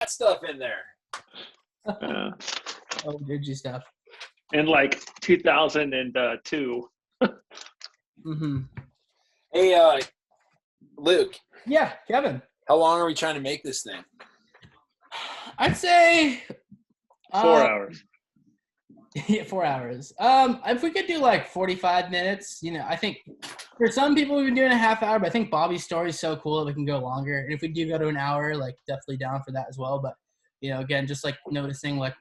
stuff in there. Oh, Gucci stuff. In like 2002. Mm-hmm. Hey, Luke. Yeah, Kevin. How long are we trying to make this thing? I'd say 4 hours. Yeah, 4 hours. If we could do like 45 minutes, I think for some people we've been doing a half hour, but I think Bobby's story is so cool that we can go longer. And if we do go to an hour, like definitely down for that as well. But, again, just like noticing, like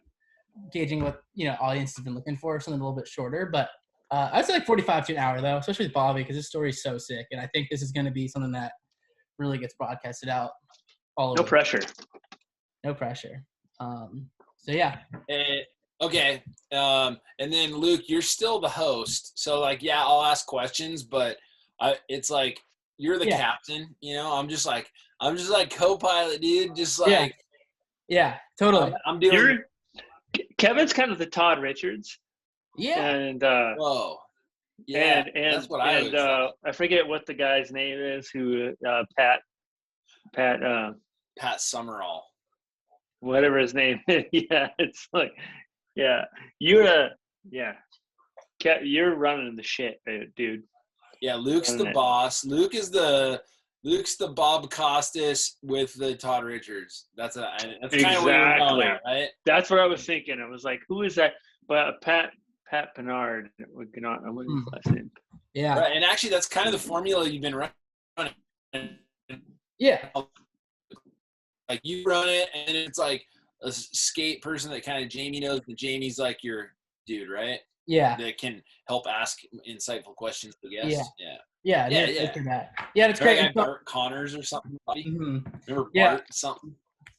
gauging what, audience has been looking for, something a little bit shorter. But I'd say like 45 to an hour though, especially with Bobby, because his story is so sick. And I think this is going to be something that really gets broadcasted out all over. No pressure. No pressure. So yeah. Okay. And then Luke, you're still the host. So like, yeah, I'll ask questions, but it's like, you're the captain, I'm just like co-pilot, dude. Just like, yeah, totally. I'm doing. Kevin's kind of the Todd Richards. Yeah. And, whoa. Yeah. And that's what I was. I forget what the guy's name is who, Pat Summerall. Whatever his name is. Yeah. It's like, yeah, you're running the shit, dude. Yeah, Luke's the boss. Luke's the Bob Costas with the Todd Richards. That's kind of what you're going at, right? That's what I was thinking. I was like, who is that? But Pat Pinard. I wouldn't his last name. Yeah, right. And actually, that's kind of the formula you've been running. Yeah, like you run it, and it's like a skate person that kind of Jamie knows, but Jamie's like your dude, right? Yeah. That can help ask insightful questions to guests. Yeah. Yeah, that's great. Like Bart Connors or something. Mm-hmm. Remember Bart something?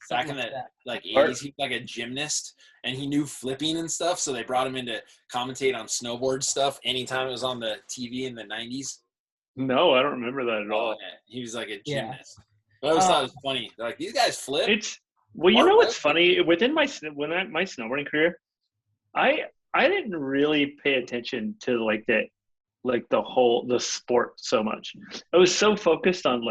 Back in the 80s, he was like a gymnast, and he knew flipping and stuff, so they brought him in to commentate on snowboard stuff anytime it was on the TV in the 90s. No, I don't remember that at all. Yeah. He was like a gymnast. But I always thought it was funny. They're like, these guys flip. Well, you know what's funny? Within my snowboarding career, I didn't really pay attention to the sport so much. I was so focused on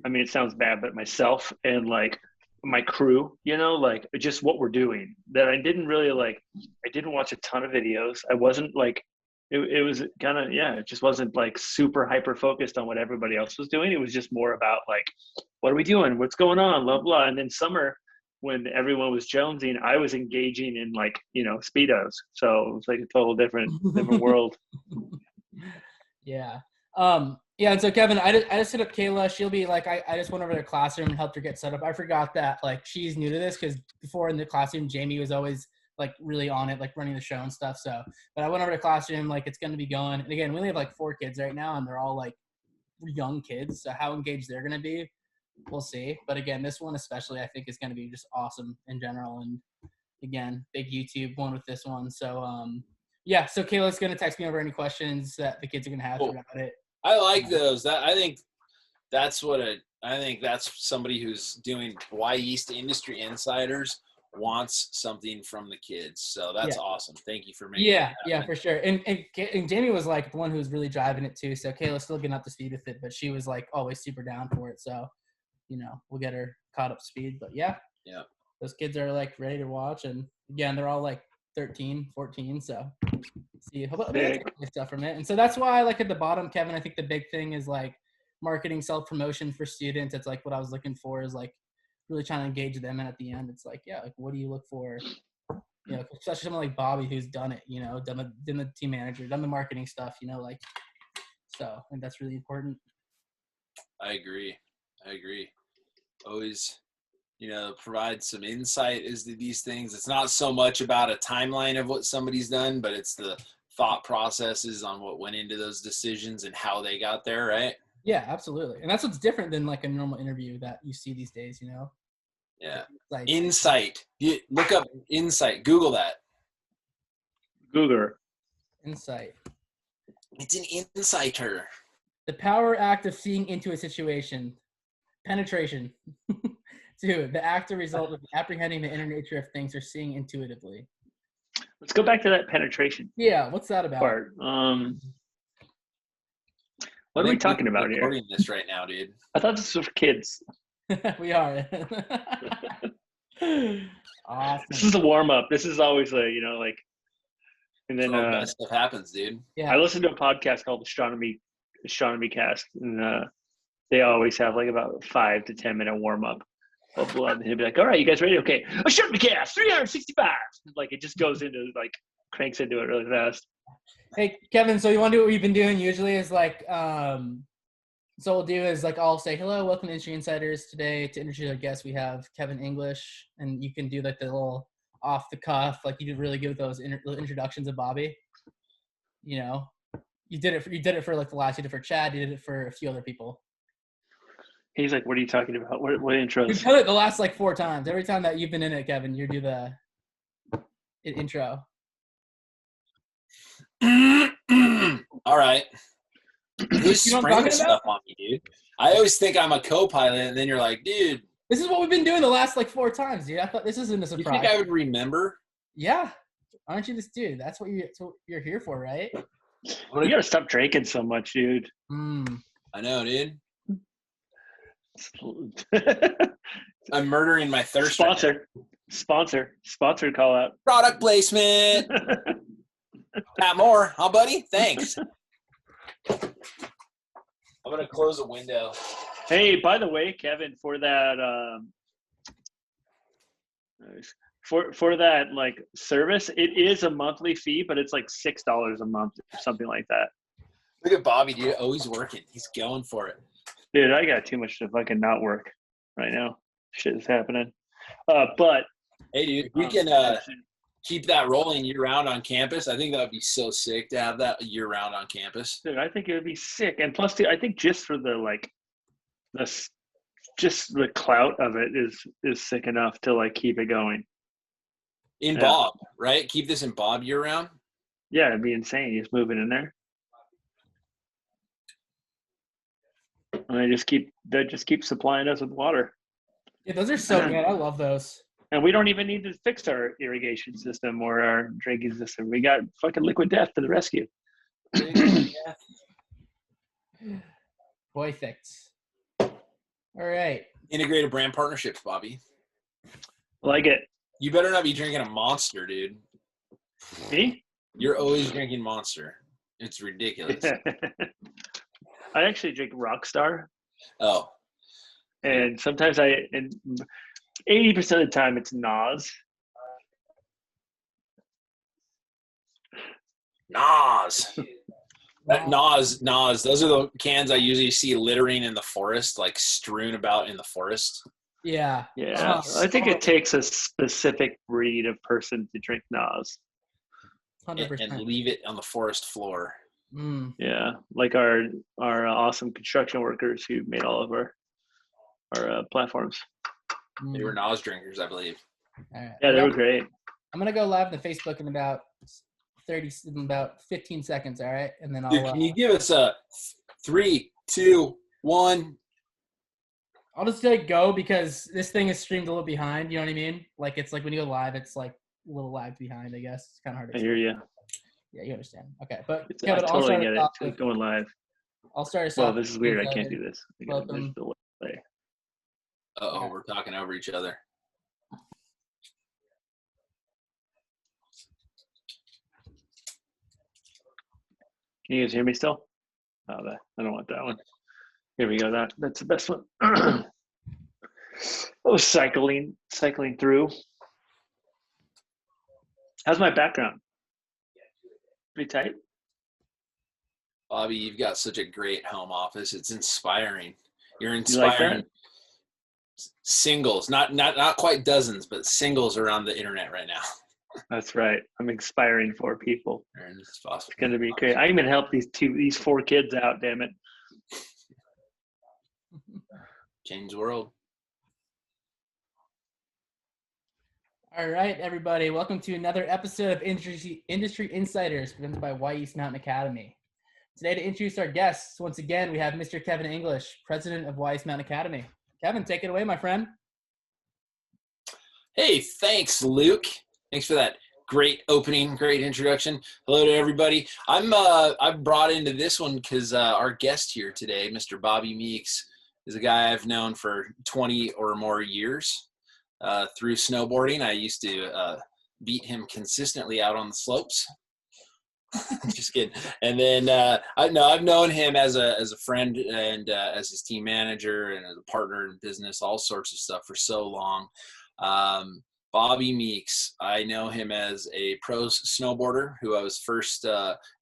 it sounds bad, but myself and like my crew, like just what we're doing, that I didn't really I didn't watch a ton of videos. I wasn't it was kind of, it just wasn't super hyper focused on what everybody else was doing. It was just more about what are we doing? What's going on? Blah, blah. And then summer, when everyone was jonesing, I was engaging in Speedos. So it was like a total different world. Yeah. And so Kevin, I just hit up Kayla. She'll be I just went over to the classroom and helped her get set up. I forgot that she's new to this, because before in the classroom, Jamie was always really on it, running the show and stuff. So, but I went over to the classroom, it's going to be going. And again, we only have 4 kids right now, and they're all young kids. So how engaged they're going to be, we'll see. But again, this one especially, I think is going to be just awesome in general. And again, big YouTube one with this one. So, so Kayla's going to text me over any questions that the kids are going to have about it. I like those. I think that's somebody who's doing Wy'East Industry Insiders wants something from the kids. So that's awesome. Thank you for making that happen. For sure. And Jamie was the one who was really driving it too. So Kayla's still getting up to speed with it, but she was always super down for it. So, we'll get her caught up to speed. But yeah, those kids are ready to watch. And again, they're all 13, 14. So see stuff from it. And so that's why at the bottom, Kevin, I think the big thing is marketing, self-promotion for students. It's what I was looking for is really trying to engage them. And at the end, it's what do you look for? Especially someone like Bobby, who's done it, done the team manager, done the marketing stuff, so I think that's really important. I agree. Always, provide some insight as to these things. It's not so much about a timeline of what somebody's done, but it's the thought processes on what went into those decisions and how they got there, right? Yeah, absolutely. And that's what's different than a normal interview that you see these days, Yeah. Insight. Look up insight. Google that. Google. Insight. It's an insighter. The power act of seeing into a situation. Penetration. 2, the act or result of apprehending the inner nature of things or seeing intuitively. Let's go back to that penetration. Yeah, what's that about? Part. What are we talking about here? Recording this right now, dude. I thought this was for kids. We are. Awesome. This is the warm up. This is always and then all best stuff happens, dude. Yeah. I listened to a podcast called Astronomy Cast, and they always have like about 5 to 10 minute warm up. And he'll be like, "All right, you guys ready? Okay, Astronomy Cast 365." Like it just goes into cranks into it really fast. Hey Kevin, so you want to do what we've been doing usually is like so we'll do is like I'll say hello, welcome to Industry Insiders. Today to introduce our guest we have Kevin English, and you can do like the little off the cuff, like you did really good with those introductions of Bobby. You know, you did it for like the last, you did it for Chad, you did it for a few other people. He's like, "What are you talking about? What intros?" You've done it the last like 4 times. Every time that you've been in it, Kevin, you do the intro. All right. Who's springing stuff on me, dude? I always think I'm a co-pilot, and then you're like, dude. This is what we've been doing the last like 4 times, dude. I thought this isn't a surprise. You think I would remember? Yeah. Aren't you this dude? That's what you're here for, right? You gotta stop drinking so much, dude. I know, dude. I'm murdering my thirst. Sponsor call out. Product placement. Got more, huh, buddy? Thanks. I'm gonna close the window. Hey, by the way, Kevin, for that for that like service, it is a monthly fee, but it's like $6 a month or something like that. Look at Bobby, dude. Always working. He's going for it. Dude, I got too much to fucking not work right now. Shit is happening. But hey, dude, we can keep that rolling year-round on campus. I think that would be so sick to have that year-round on campus. Dude, I think it would be sick. And plus, I think just for the just the clout of it is sick enough to like keep it going. In Bob, right? Keep this in Bob year-round? Yeah, it'd be insane. Just move it in there. And they just keep supplying us with water. Yeah, those are so good. I love those. And we don't even need to fix our irrigation system or our drinking system. We got fucking liquid death to the rescue. Boy, thanks. All right. Integrated brand partnerships, Bobby. Like it. You better not be drinking a Monster, dude. Me? You're always drinking Monster. It's ridiculous. I actually drink Rockstar. Oh. And sometimes 80% of the time it's Nas. Nas. Those are the cans I usually see littering in the forest, like strewn about in the forest. Yeah. Yeah. I think it takes a specific breed of person to drink Nas. 100%. And leave it on the forest floor. Yeah, like our awesome construction workers who made all of our platforms. They were Nas drinkers, I believe. All right. Yeah, they were great. I'm gonna go live on Facebook in about 15 seconds. All right, and then I'll. Dude, can you give us a 3, 2, 1? I'll just say go because this thing is streamed a little behind. You know what I mean? Like it's like when you go live, it's like a little lagged behind. I guess it's kind of hard to. I hear you. Yeah, you understand. Okay, but Kevin, I totally get it. It's going live. I'll start us off. Well, this is weird. I can't do this. Welcome. Uh-oh, we're talking over each other. Can you guys hear me still? Oh, I don't want that one. Here we go. That's the best one. Oh, cycling through. How's my background? Pretty tight. Bobby, you've got such a great home office. It's inspiring. You're inspiring. Like singles, not quite dozens, but singles around the internet right now. That's right. I'm inspiring 4 people. It's possible. It's gonna be great. I even help these 4 kids out. Damn it. Change the world. All right, everybody. Welcome to another episode of Industry Insiders presented by Wy'East Mountain Academy. Today, to introduce our guests, once again, we have Mr. Kevin English, president of Wy'East Mountain Academy. Kevin, take it away, my friend. Hey, thanks, Luke. Thanks for that great opening, great introduction. Hello to everybody. I'm brought into this one because our guest here today, Mr. Bobby Meeks, is a guy I've known for 20 or more years. through snowboarding. I used to beat him consistently out on the slopes. Just kidding. And then I've known him as a friend and as his team manager and as a partner in business, all sorts of stuff for so long. Bobby Meeks, I know him as a pro snowboarder who I was first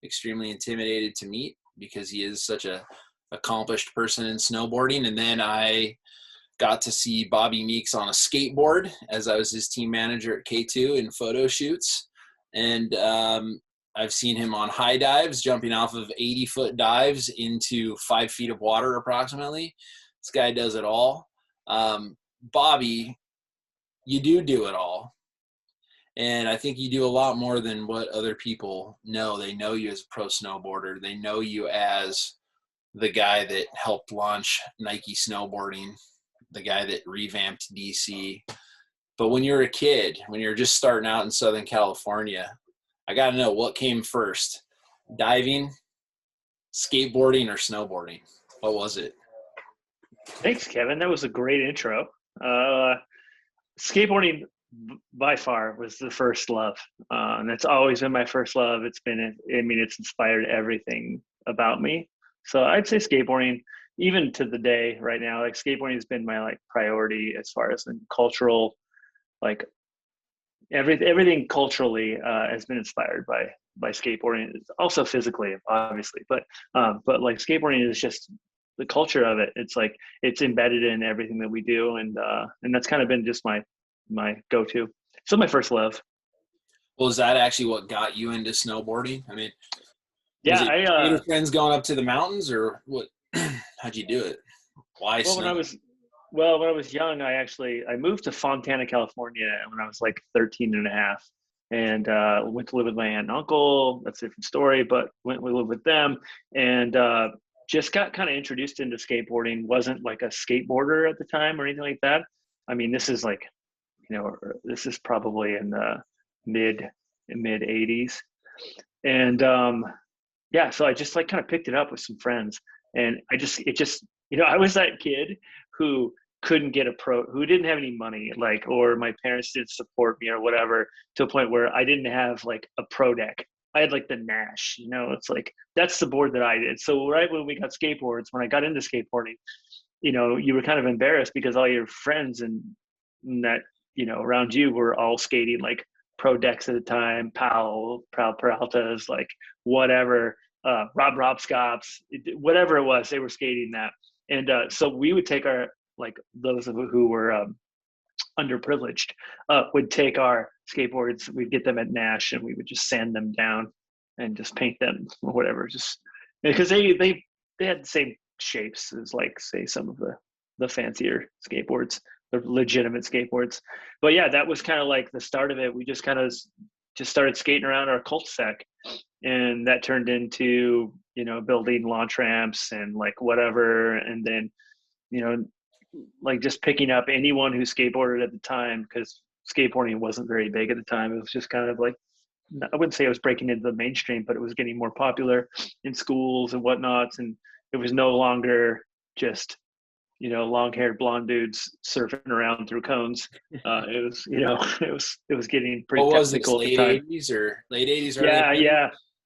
extremely intimidated to meet because he is such a accomplished person in snowboarding. And then I got to see Bobby Meeks on a skateboard as I was his team manager at K2 in photo shoots. And I've seen him on high dives, jumping off of 80-foot dives into 5 feet of water approximately. This guy does it all. Bobby, you do it all. And I think you do a lot more than what other people know. They know you as a pro snowboarder. They know you as the guy that helped launch Nike snowboarding, the guy that revamped DC. But when you're a kid, when you're just starting out in Southern California, I got to know what came first, diving, skateboarding, or snowboarding? What was it? Thanks, Kevin. That was a great intro. Skateboarding by far was the first love. And that's always been my first love. It's inspired everything about me. So I'd say skateboarding, even to the day right now, like skateboarding has been my priority as far as cultural, everything culturally has been inspired by skateboarding. It's also physically, obviously, but skateboarding is just the culture of it. It's it's embedded in everything that we do, and that's kind of been just my go-to. So my first love. Well, is that actually what got you into snowboarding? I mean, yeah, was it friends going up to the mountains, or what? How'd you do it? Why? Well, when I was young, I moved to Fontana, California when I was 13 and a half, and went to live with my aunt and uncle. That's a different story, but we lived with them, and just got kind of introduced into skateboarding. Wasn't like a skateboarder at the time or anything like that. I mean, this is this is probably in the mid 80s, and so I just kind of picked it up with some friends, and I was that kid who couldn't get who didn't have any money, or my parents didn't support me or whatever, to a point where I didn't have a pro deck. I had the Nash, it's that's the board that I did. So right when we got skateboards, when I got into skateboarding, you were kind of embarrassed because all your friends and that, around you were all skating pro decks at the time, Powell, Peralta's, whatever, Rob Scops, whatever it was, they were skating that. And so we would take our, those who were underprivileged would take our skateboards, we'd get them at Nash, and we would just sand them down and just paint them or whatever, just because they had the same shapes as say some of the fancier skateboards, the legitimate skateboards. But yeah, that was kind of the start of it. We just kind of just started skating around our cul-de-sac, and that turned into building launch ramps and whatever, and then just picking up anyone who skateboarded at the time, because skateboarding wasn't very big at the time. It was just kind of I wouldn't say it was breaking into the mainstream, but it was getting more popular in schools and whatnots, and it was no longer just long-haired blonde dudes surfing around through cones. It was it was getting pretty technical. Late 80s or late 80s?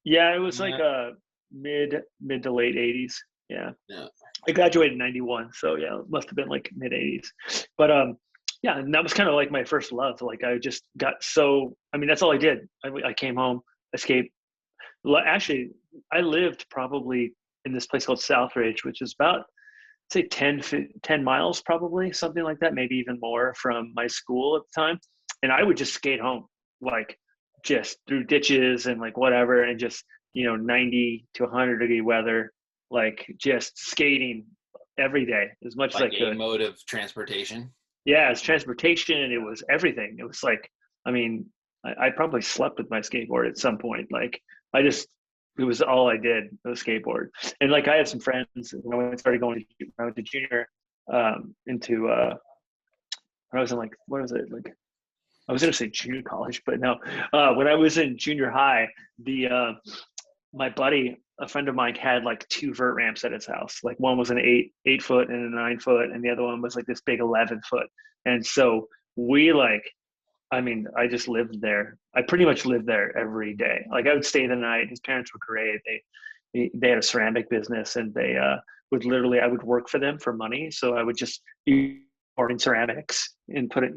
Yeah. It was mid to late 80s. Yeah. I graduated in 91, so yeah, it must have been mid 80s. But yeah, and that was kind of my first love. I just got that's all I did. I came home, escaped. Actually, I lived probably in this place called Southridge, which is about, say 10 miles, probably, something like that, maybe even more, from my school at the time. And I would just skate home, just through ditches and whatever, and just 90 to 100 degree weather, just skating every day as much as I could. A mode of transportation. Yeah, it's transportation. It was everything. It was I probably slept with my skateboard at some point. It was all I did, was skateboard. And I had some friends when I started when I went to junior, when I was in what was it? I was going to say junior college, but no. When I was in junior high, my buddy, a friend of mine, had 2 vert ramps at his house. One was an 8 foot and a 9 foot, and the other one was this big 11 foot. And so we like, I mean, I just lived there. I pretty much lived there every day. Like I would stay the night. His parents were great. They had a ceramic business, and they would literally, I would work for them for money. So I would just be pouring ceramics and put it,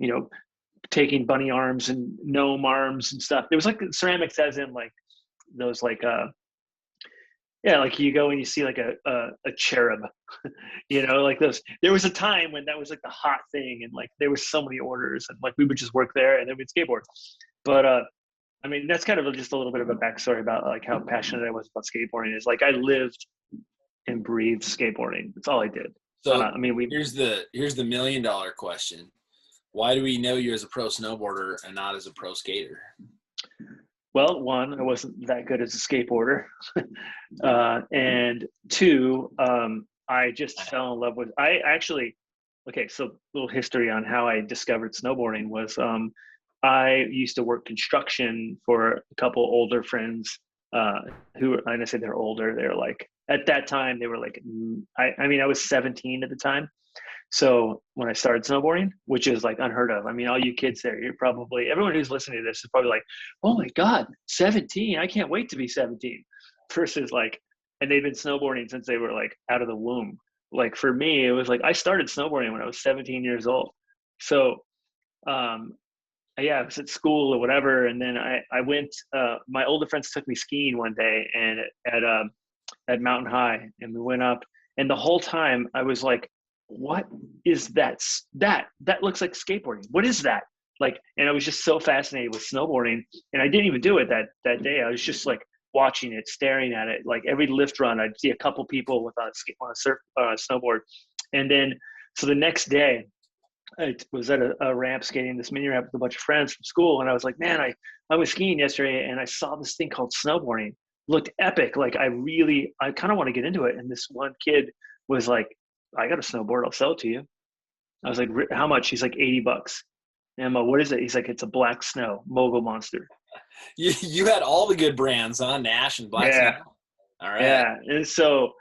taking bunny arms and gnome arms and stuff. It was like ceramics as in like those like yeah, like you go and you see like a cherub, like those. There was a time when that was like the hot thing, and like there was so many orders, and like we would just work there and then we'd skateboard. But I mean, that's kind of just a little bit of a backstory about like how passionate I was about skateboarding. Is like I lived and breathed skateboarding. That's all I did. So I mean, here's the $1 million question. Why do we know you as a pro snowboarder and not as a pro skater? Well, one, I wasn't that good as a skateboarder. And two, I just fell in love with, so a little history on how I discovered snowboarding was I used to work construction for a couple older friends who, and I say they're older, they're like, at that time, they were like, I mean, I was 17 at the time. So when I started snowboarding, which is like unheard of, I mean, all you kids there, everyone who's listening to this is probably like, oh my God, 17, I can't wait to be 17 versus like, and they've been snowboarding since they were like out of the womb. Like for me, it was like, I started snowboarding when I was 17 years old. So, yeah, I was at school or whatever. And then I went, my older friends took me skiing one day and at Mountain High, and we went up, and the whole time I was like, what is that looks like skateboarding, what is that, like, and I was just so fascinated with snowboarding, and I didn't even do it that day. I was just like watching it, staring at it. Like every lift run I'd see a couple people with on a snowboard. And then so the next day I was at a ramp skating this mini ramp with a bunch of friends from school, and I was like, man, I was skiing yesterday and I saw this thing called snowboarding. Looked epic. Like I kind of want to get into it. And this one kid was like, I got a snowboard, I'll sell it to you. I was like, how much? He's like, $80. And I'm like, what is it? He's like, it's a Black Snow Mogul Monster. You had all the good brands, huh? Nash and Black Snow. All right. Yeah. And so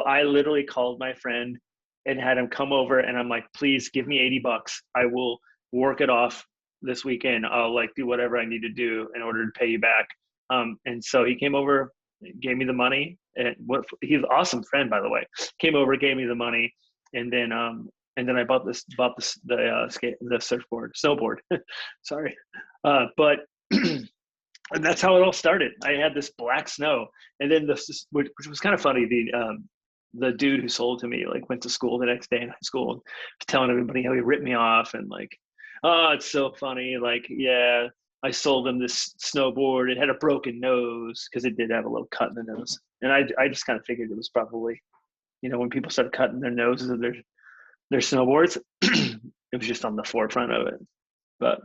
I literally called my friend and had him come over, and I'm like, please give me $80. I will work it off this weekend. I'll like do whatever I need to do in order to pay you back. And so he came over, gave me the money, and he's an awesome friend, by the way. Came over, gave me the money, and then I bought the snowboard. Sorry, but and that's how it all started. I had this Black Snow, and then which was kind of funny. The dude who sold to me like went to school the next day in high school and was telling everybody how he ripped me off, and like, oh, it's so funny. Like, yeah, I sold him this snowboard. It had a broken nose because it did have a little cut in the nose. And I just kind of figured it was probably, when people started cutting their noses of their snowboards, it was just on the forefront of it. But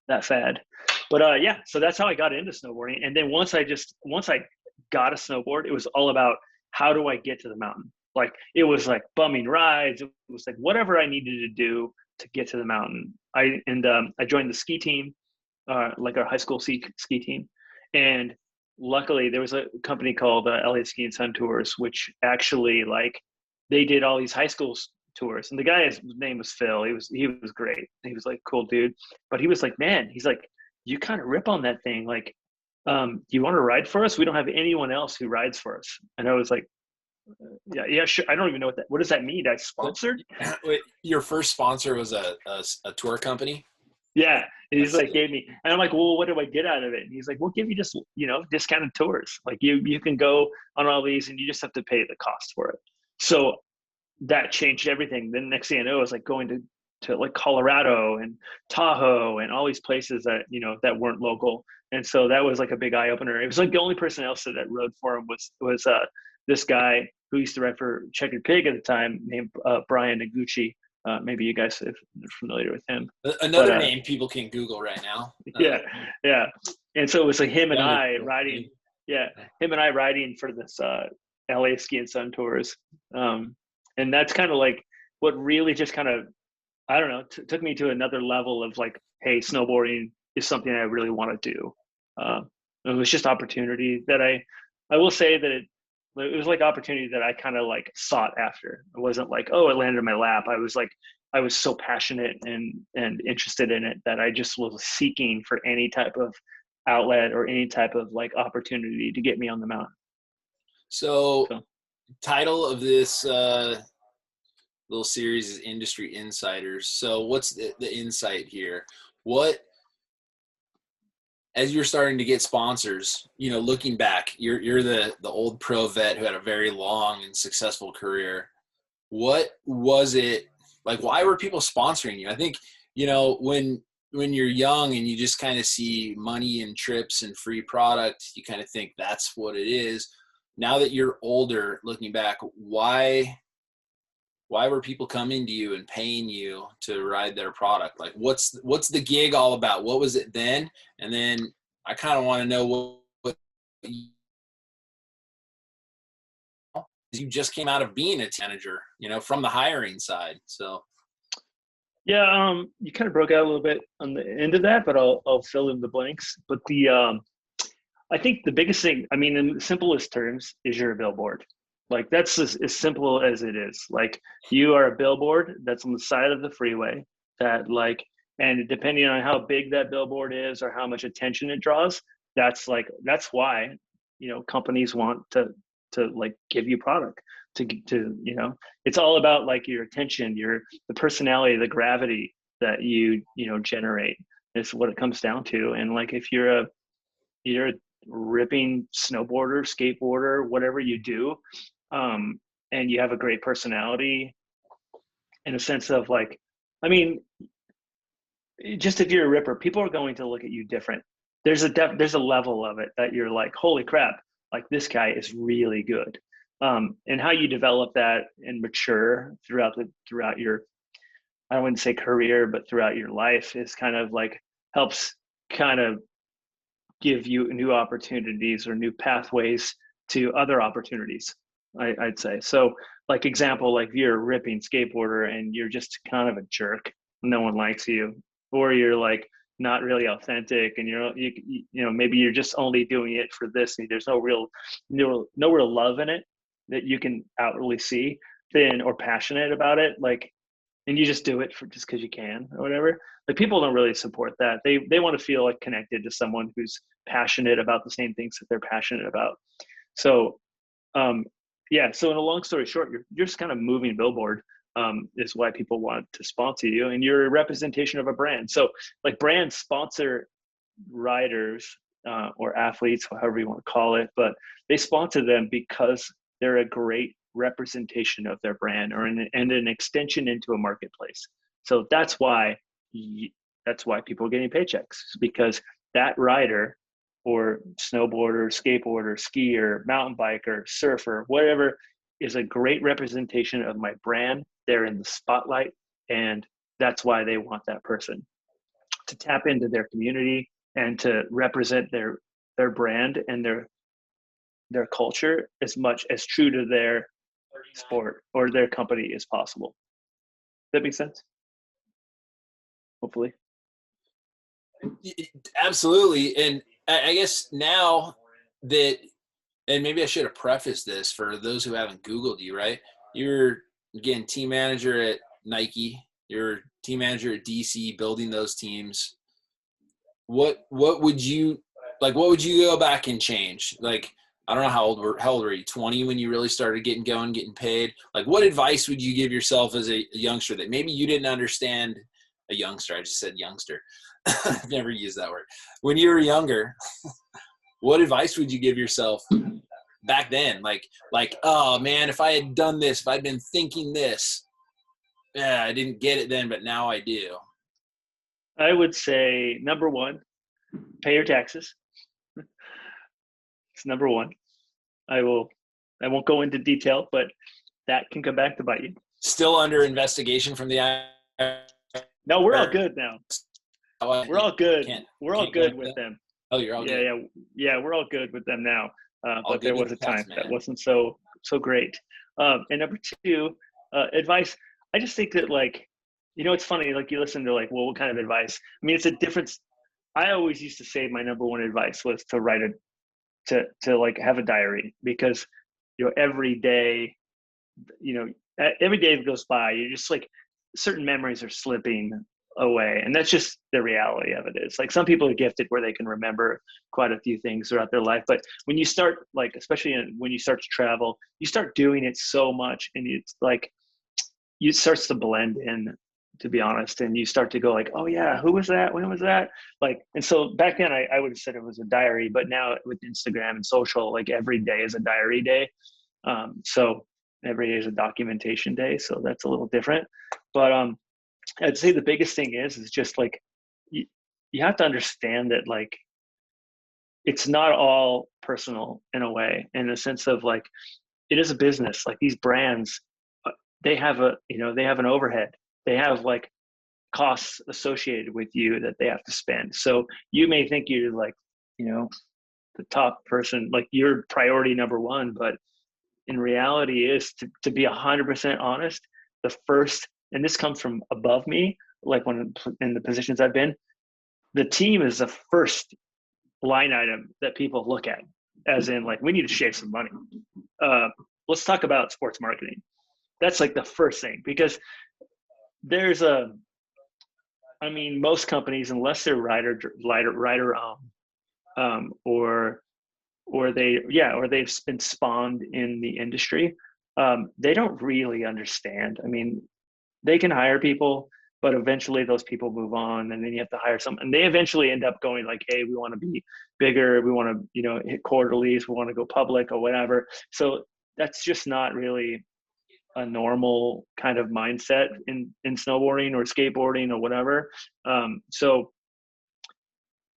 that fad. But yeah, so that's how I got into snowboarding. And then once I got a snowboard, it was all about how do I get to the mountain? Like it was like bumming rides. It was like whatever I needed to do to get to the mountain. I joined the ski team. Like our high school ski team. And luckily there was a company called LA Ski and Sun Tours, which actually like they did all these high school tours. And the guy's name was Phil. He was great. He was like, cool dude. But he was like, man, he's like, you kind of rip on that thing. Like, you want to ride for us? We don't have anyone else who rides for us. And I was like, yeah, sure. I don't even know what does that mean? I sponsored? Wait, your first sponsor was a tour company? Yeah. And he's like, gave me, and I'm like, well, what do I get out of it? And he's like, we'll give you just, discounted tours. Like you can go on all these and you just have to pay the cost for it. So that changed everything. Then next thing I know, I was like going to like Colorado and Tahoe and all these places that, that weren't local. And so that was like a big eye opener. It was like the only person else that rode for him was this guy who used to ride for Checkered Pig at the time named Brian Noguchi. Maybe you guys are familiar with him. Another name people can Google right now. Yeah. And so it was like him and I riding. Yeah, him and I riding for this LA Ski and Sun Tours. And that's kind of like what really just kind of, I don't know, took me to another level of like, hey, snowboarding is something I really want to do. It was just opportunity that I will say that it was like opportunity that I kind of like sought after. It wasn't like, oh, it landed in my lap. I was like I was so passionate and interested in it that I just was seeking for any type of outlet or any type of like opportunity to get me on the mountain. So title of this little series is Industry Insiders. So what's the insight here? What, as you're starting to get sponsors, you know, looking back, you're the old pro vet who had a very long and successful career. What was it like? Why were people sponsoring you? I think, you know, when you're young and you just kind of see money and trips and free product, you kind of think that's what it is. Now that you're older, looking back, why were people coming to you and paying you to ride their product? Like, what's the gig all about? What was it then? And then I kind of want to know what you just came out of being a manager, you know, from the hiring side. So. Yeah, you kind of broke out a little bit on the end of that, but I'll fill in the blanks. But I think the biggest thing, I mean, in the simplest terms, is you're a billboard. Like that's as simple as it is. Like you are a billboard that's on the side of the freeway that like, and depending on how big that billboard is or how much attention it draws, that's why, you know, companies want to like give you product to, you know, it's all about like your attention, the personality, the gravity that you know, generate is what it comes down to. And like, if you're a ripping snowboarder, skateboarder, whatever you do, and you have a great personality in a sense of like, I mean, just if you're a ripper, people are going to look at you different. There's a level of it that you're like, holy crap, like this guy is really good. And how you develop that and mature throughout your, I wouldn't say career, but throughout your life is kind of like helps kind of give you new opportunities or new pathways to other opportunities, I'd say. So like example, like if you're a ripping skateboarder and you're just kind of a jerk, no one likes you, or you're like not really authentic and you know, maybe you're just only doing it for this and there's no real love in it that you can outwardly see, then, or passionate about it, like, and you just do it for just because you can or whatever. Like people don't really support that. They want to feel like connected to someone who's passionate about the same things that they're passionate about. So, yeah. So in a long story short, you're just kind of moving billboard, is why people want to sponsor you, and you're a representation of a brand. So like brands sponsor riders or athletes, however you want to call it, but they sponsor them because they're a great representation of their brand and an extension into a marketplace. So that's why people are getting paychecks, because that rider or snowboarder, skateboarder, skier, mountain biker, surfer, whatever, is a great representation of my brand. They're in the spotlight, and that's why they want that person to tap into their community and to represent their brand and their culture as much as true to their sport or their company as possible. Does that make sense? Hopefully. Absolutely. And I guess now that, and maybe I should have prefaced this for those who haven't Googled you, right? You're, again, team manager at Nike. You're team manager at DC, building those teams. What would you go back and change? Like, I don't know how old were you? 20 when you really started getting paid? Like, what advice would you give yourself as a youngster that maybe you didn't understand? A youngster, I just said youngster. I've never used that word. When you were younger, what advice would you give yourself back then? Like, oh man, if I had done this, if I'd been thinking this, yeah, I didn't get it then, but now I do. I would say number one, pay your taxes. It's number one. I won't go into detail, but that can come back to bite you. Still under investigation from the IRS. No, we're all good now. We're all good. We're all good with them. Oh, you're all good. Yeah. We're all good with them now. But there was a time that wasn't so great. And number two, advice. I just think that, like, you know, it's funny. Like, you listen to like, well, what kind of advice? I mean, it's a difference. I always used to say my number one advice was to write to like have a diary, because, you know, every day, you know, every day that goes by, you're just like, certain memories are slipping away, and that's just the reality of it. Is like some people are gifted where they can remember quite a few things throughout their life, but when you start, like, especially when you start to travel, you start doing it so much, and it's like it starts to blend in, to be honest, and you start to go like, oh yeah, who was that, when was that, like. And so back then I would have said it was a diary, but now with Instagram and social, like every day is a diary day. So every day is a documentation day, so that's a little different. But I'd say the biggest thing is just like you have to understand that, like, it's not all personal in a way, in the sense of like it is a business. Like these brands, they have they have an overhead. They have like costs associated with you that they have to spend. So you may think you're like, the top person, like you're priority number one, but in reality is to be 100% honest, the first, and this comes from above me, like when in the positions I've been, the team is the first line item that people look at, as in like, we need to shave some money. Let's talk about sports marketing. That's like the first thing, because there's most companies, unless they're writer or they've been spawned in the industry, they don't really understand. I mean, they can hire people, but eventually those people move on, and then you have to hire some, and they eventually end up going like, hey, we want to be bigger, we want to hit quarterlies, we want to go public or whatever. So that's just not really a normal kind of mindset in snowboarding or skateboarding or whatever. So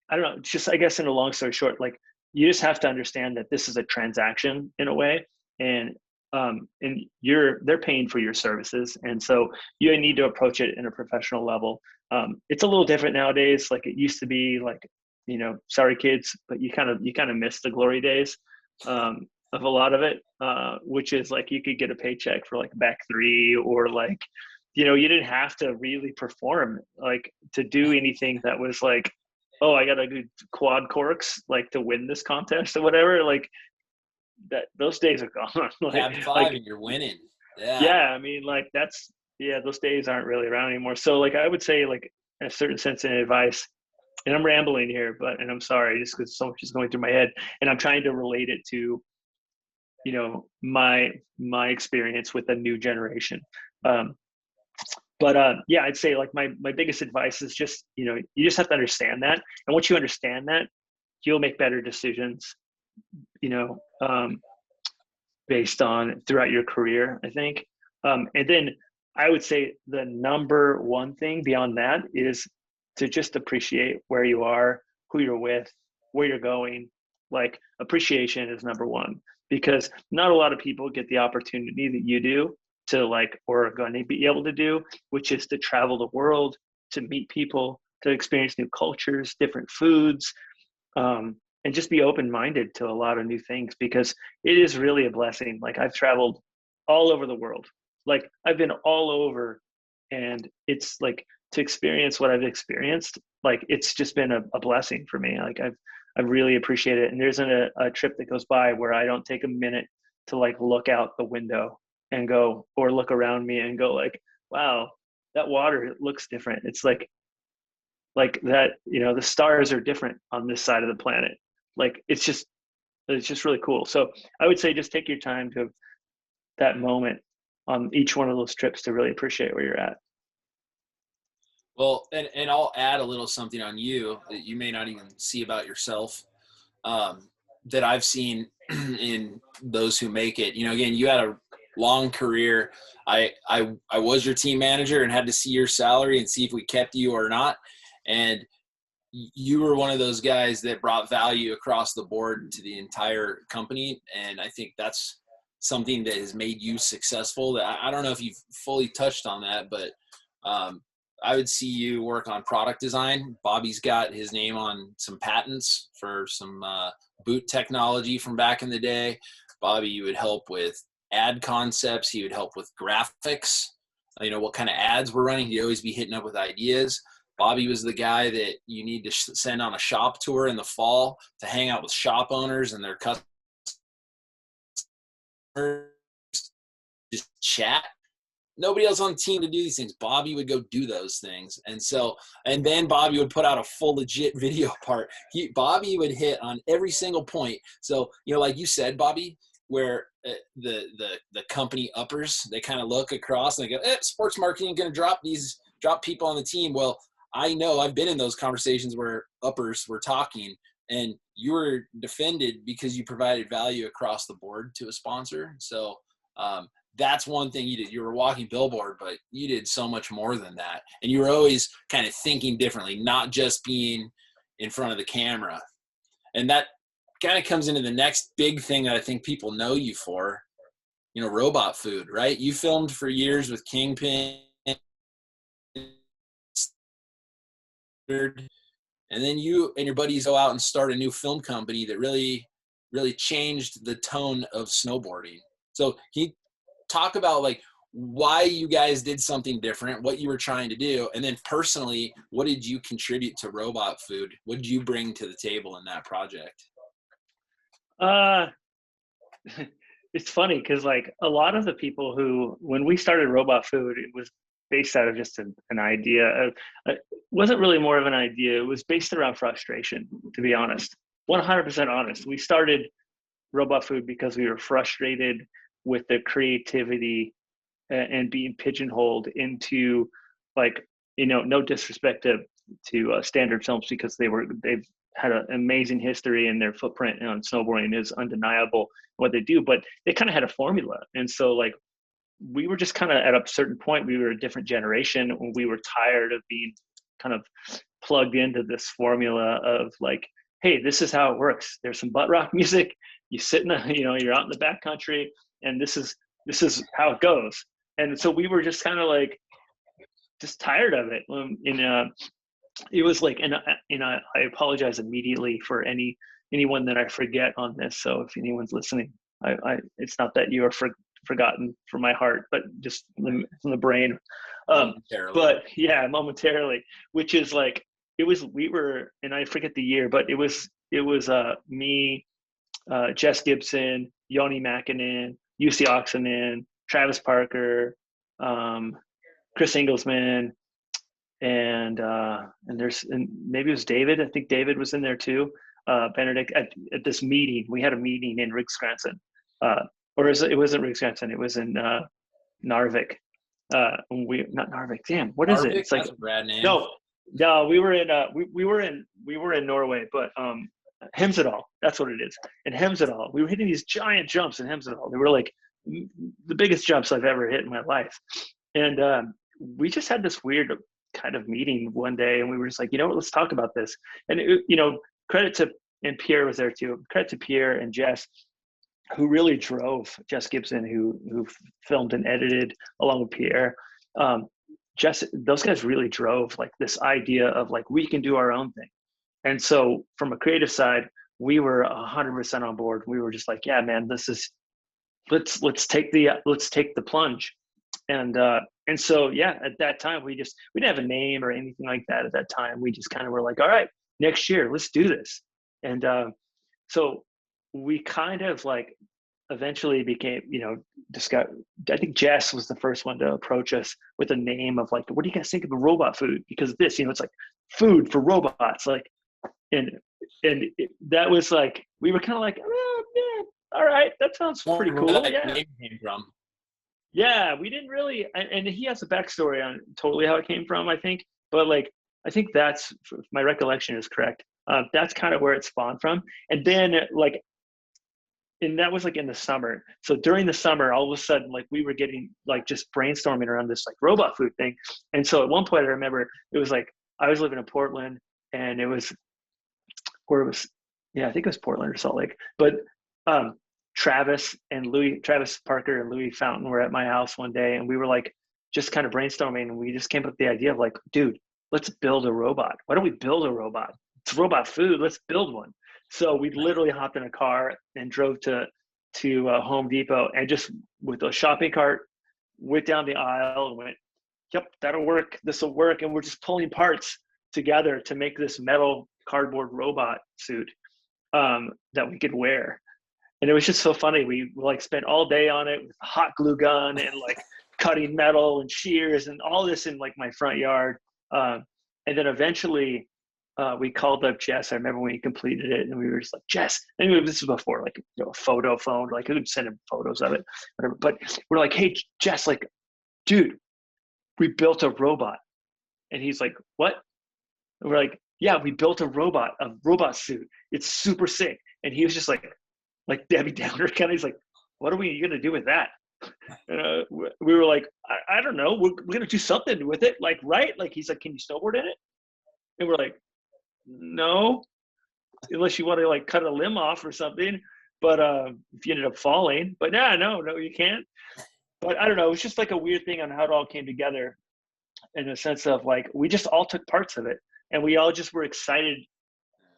I don't know, just, I guess in a long story short, like you just have to understand that this is a transaction in a way, and they're paying for your services. And so you need to approach it in a professional level. It's a little different nowadays. Like it used to be like, sorry kids, but you kind of miss the glory days of a lot of it, which is like you could get a paycheck for like back three, or like, you didn't have to really perform like to do anything that was like, oh, I got to do quad corks like to win this contest or whatever. Like that, those days are gone. Tab 5 and you're winning. Yeah. I mean, like those days aren't really around anymore. So like, I would say, like, in a certain sense of advice, and I'm rambling here, and I'm sorry, just because so much is going through my head, and I'm trying to relate it to, my experience with the new generation. Yeah, I'd say like my biggest advice is just, you just have to understand that. And once you understand that, you'll make better decisions, based on throughout your career, I think. And then I would say the number one thing beyond that is to just appreciate where you are, who you're with, where you're going. Like appreciation is number one, because not a lot of people get the opportunity that you do to like, or are going to be able to do, which is to travel the world, to meet people, to experience new cultures, different foods, and just be open-minded to a lot of new things, because it is really a blessing. Like I've traveled all over the world. Like I've been all over, and it's like to experience what I've experienced, like it's just been a blessing for me. Like I've really appreciated it. And there isn't a trip that goes by where I don't take a minute to like look out the window and go, or look around me and go like, wow, that water looks different. It's like that, the stars are different on this side of the planet. Like it's just really cool. So I would say just take your time to that moment on each one of those trips to really appreciate where you're at. Well, and I'll add a little something on you that you may not even see about yourself, that I've seen in those who make it. Again, you had a long career. I was your team manager and had to see your salary and see if we kept you or not. And you were one of those guys that brought value across the board to the entire company. And I think that's something that has made you successful. I don't know if you've fully touched on that, but I would see you work on product design. Bobby's got his name on some patents for some boot technology from back in the day. Bobby, you would help with ad concepts. He would help with graphics, what kind of ads we're running. He'd always be hitting up with ideas. Bobby was the guy that you need to send on a shop tour in the fall to hang out with shop owners and their customers, just chat. nobody else on the team to do these things. Bobby would go do those things. And then Bobby would put out a full legit video part. Bobby would hit on every single point. So, like you said, Bobby, where the company uppers, they kind of look across and they go, sports marketing going to drop people on the team. Well, I know I've been in those conversations where uppers were talking, and you were defended because you provided value across the board to a sponsor. So that's one thing you did. You were a walking billboard, but you did so much more than that. And you were always kind of thinking differently, not just being in front of the camera. And that kind of comes into the next big thing that I think people know you for, robot food, right? You filmed for years with Kingpin. And then you and your buddies go out and start a new film company that really, really changed the tone of snowboarding. So can you talk about like why you guys did something different, what you were trying to do, and then personally, what did you contribute to Robot Food? What did you bring to the table in that project? It's funny because like a lot of the people who, when we started Robot Food, it was based out of just an idea. It wasn't really more of an idea. It was based around frustration, to be honest. 100% honest. We started Robot Food because we were frustrated with the creativity and being pigeonholed into, like, no disrespect to Standard Films, because they've had an amazing history and their footprint on snowboarding is undeniable what they do, but they kind of had a formula. And so like, we were just kind of at a certain point, we were a different generation when we were tired of being kind of plugged into this formula of like, hey, this is how it works. There's some butt rock music. You sit in you're out in the backcountry, and this is how it goes. And so we were just kind of like, just tired of it. It was like, and I apologize immediately for anyone that I forget on this. So if anyone's listening, it's not that you are forgotten from my heart, but just from the brain. But yeah, momentarily, which is like, we were, and I forget the year, but it was me, Jess Gibson, Yoni Makinen, UC Oxenden, Travis Parker, Chris Ingelsman, and maybe it was David. I think David was in there too. Benedict at this meeting. We had a meeting in Rick Scranton. It wasn't Rick Scranton. It was in Narvik. Not Narvik. Damn, what is it? It's like that's a bad name. No, we were in Norway, but Hemsedal. That's what it is. In Hemsedal, we were hitting these giant jumps in Hemsedal. They were like the biggest jumps I've ever hit in my life. And we just had this weird kind of meeting one day, and we were just like, what, let's talk about this. And credit to, and Pierre was there too. Credit to Pierre and Jess, who really drove, Jess Gibson, who filmed and edited along with Pierre. Those guys really drove like this idea of like, we can do our own thing. And so from a creative side, we were 100% on board. We were just like, yeah, man, let's take the plunge. And so, yeah, at that time, we didn't have a name or anything like that at that time. We just kind of were like, all right, next year, let's do this. And so we kind of like eventually became, I think Jess was the first one to approach us with a name of like, what do you guys think of a Robot Food? Because this, it's like food for robots. Like, that was like, we were kind of like, oh, yeah, all right, that sounds pretty cool. Where that yeah. name came from. Yeah, we didn't really, and he has a backstory on totally how it came from, I think. But like, I think that's, if my recollection is correct, that's kind of where it spawned from. And then like, and that was like in the summer. So during the summer, all of a sudden, like we were getting like just brainstorming around this like Robot Food thing. And so at one point, I remember it was like, I was living in Portland, and it was, I think it was Portland or Salt Lake. But Travis Parker and Louis Fountain were at my house one day, and we were like just kind of brainstorming, and we just came up with the idea of like, dude, let's build a robot. Why don't we build a robot? It's Robot Food. Let's build one. So we literally hopped in a car and drove to Home Depot, and just with a shopping cart, went down the aisle and went, yep, that'll work. This will work. And we're just pulling parts together to make this metal cardboard robot suit that we could wear. And it was just so funny. We like spent all day on it with a hot glue gun and like cutting metal and shears and all this in like my front yard. And then eventually we called up Jess. I remember when he completed it, and we were just like, Jess, and this was before like, you know, a photo phone, like I could send him photos of it, whatever. But we're like, hey, Jess, like, dude, we built a robot. And he's like, what? And we're like, yeah, we built a robot suit. It's super sick. And he was just like Debbie Downer kind of. He's like, what are we going to do with that? And we were like, I don't know. We're going to do something with it. Like, right? Like, he's like, can you snowboard in it? And we're like, no, unless you want to like cut a limb off or something. But if you ended up falling, but no, you can't. But I don't know. It was just like a weird thing on how it all came together, in the sense of like, we just all took parts of it, and we all just were excited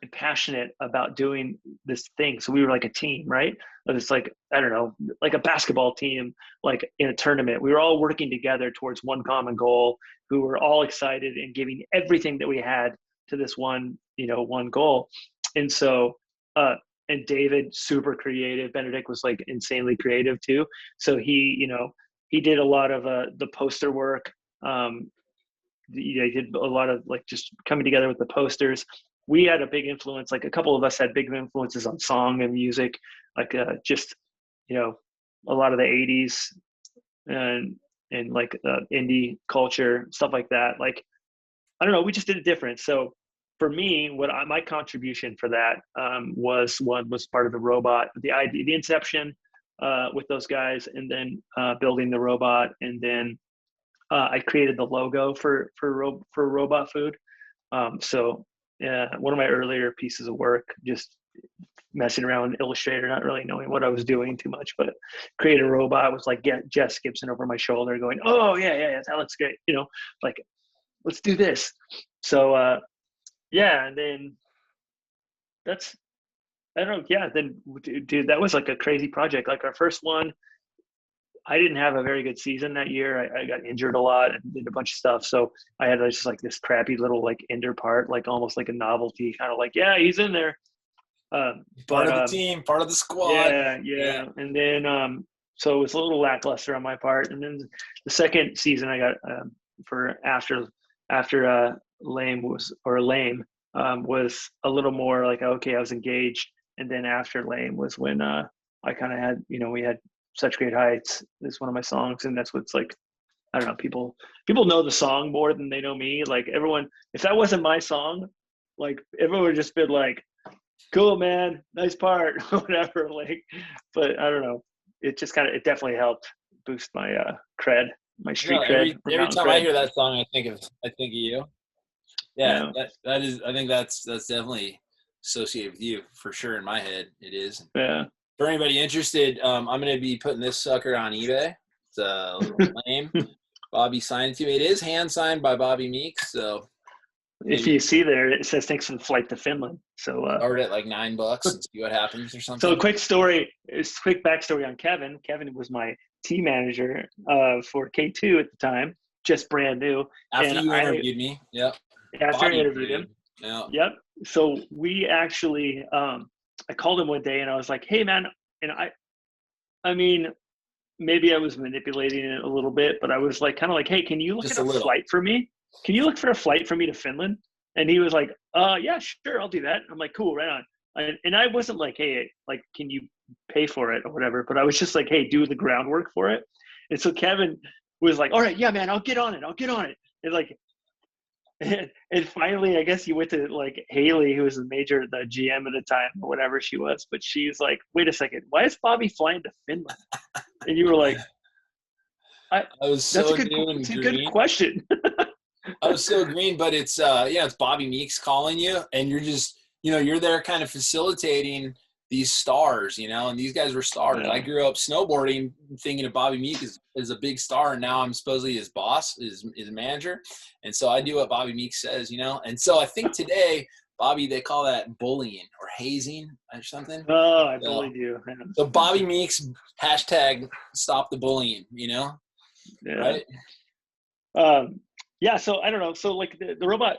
and passionate about doing this thing. So we were like a team, right? It's like, I don't know, like a basketball team, like in a tournament. We were all working together towards one common goal. We were all excited and giving everything that we had to this one goal. And so, and David, super creative. Benedict was like insanely creative too. So he did a lot of the poster work. He did a lot of like just coming together with the posters. We had a big influence. Like a couple of us had big influences on song and music, like just, you know, a lot of the 80s and like indie culture, stuff like that. Like, I don't know, we just did it different. So for me, my contribution for that was part of the robot, the idea, the inception with those guys, and then building the robot, and then I created the logo for robot food. So one of my earlier pieces of work, just messing around with Illustrator, not really knowing what I was doing too much, but create a robot was like, get Jess Gibson over my shoulder going, oh yeah, that looks great. You know, like, let's do this. So and then that's, I don't know. Yeah. Then dude, that was like a crazy project. Like our first one, I didn't have a very good season that year. I got injured a lot and did a bunch of stuff. So I had just like this crappy little like ender part, like almost like a novelty, kind of like, yeah, he's in there. Part of the team, part of the squad. Yeah. And then, so it was a little lackluster on my part. And then the second season I got for after Lame was a little more like, okay, I was engaged. And then after Lame was when I kind of had, we had Such Great Heights is one of my songs, and that's what's like, I don't know, people know the song more than they know me. Like everyone, if that wasn't my song, like everyone would just been like, cool man, nice part, whatever. Like, but I don't know, it just it definitely helped boost my cred, my street cred. Every time I hear that song, I think of you. Yeah. That is, I think that's definitely associated with you for sure. In my head, it is. Yeah. For anybody interested, I'm going to be putting this sucker on eBay. It's a little lame. Bobby signed it to me. It is hand signed by Bobby Meeks. So if you see there, it says thanks for the flight to Finland. So start at like $9 and see what happens or something. So quick backstory on Kevin. Kevin was my team manager for K2 at the time, just brand new. After you interviewed me, yep. After I interviewed him, yeah. Yep. So we actually, I called him one day and I was like, hey man, and I mean, maybe I was manipulating it a little bit, but I was like, kind of like, hey, can you look at a flight for me? Can you look for a flight for me to Finland? And he was like, yeah, sure, I'll do that. I'm like, cool, right on. And I wasn't like, hey, like, can you pay for it or whatever? But I was just like, hey, do the groundwork for it. And so Kevin was like, all right, yeah, man, I'll get on it. And like, and finally, I guess he went to like Haley, who was the GM at the time, or whatever she was. But she's like, wait a second, why is Bobby flying to Finland? And you were like, I was so that's a good question. I was so green, but it's it's Bobby Meeks calling you, and you're just, you're there kind of facilitating these stars, and these guys were stars. Yeah. I grew up snowboarding thinking of Bobby Meeks as a big star, and now I'm supposedly his boss, his manager. And so I do what Bobby Meeks says, And so I think today, Bobby, they call that bullying or hazing or something. Oh, I bullied you. So Bobby Meeks, hashtag stop the bullying, Yeah. Right? Yeah, so I don't know. So like the robot,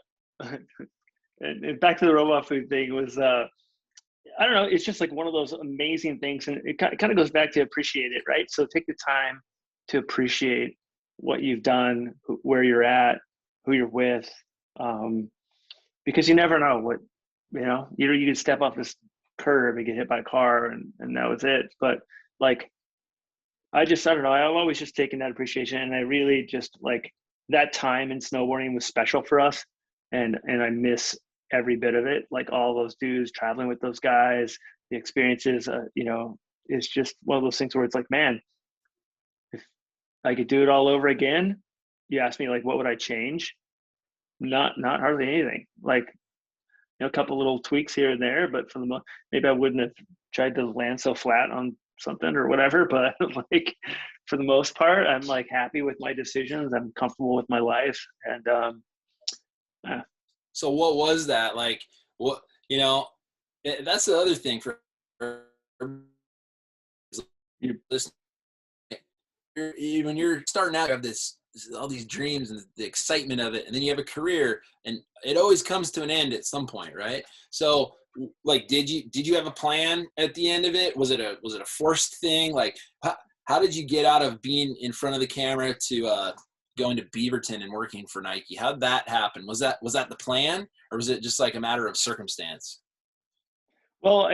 and back to the robot food thing was, I don't know. It's just like one of those amazing things, and it kind of goes back to appreciate it, right? So take the time to appreciate what you've done, where you're at, who you're with, because you never know what, you can step off this curb and get hit by a car and that was it. But like, I don't know. I've always just taken that appreciation, and I really just like that time in snowboarding was special for us, and I miss every bit of it. Like all those dudes traveling with those guys, the experiences. It's just one of those things where it's like, man, if I could do it all over again, you ask me like, what would I change? Not hardly anything. Like, a couple little tweaks here and there, but for the most, maybe I wouldn't have tried to land so flat on something or whatever. But like, for the most part, I'm like happy with my decisions. I'm comfortable with my life, and yeah. So what was that like? What that's the other thing for when you're starting out, you have all these dreams and the excitement of it, and then you have a career, and it always comes to an end at some point, right? So like, did you have a plan at the end of it? Was it a forced thing? Like, how did you get out of being in front of the camera to going to Beaverton and working for Nike? How'd that happen? Was that the plan, or was it just like a matter of circumstance? Well,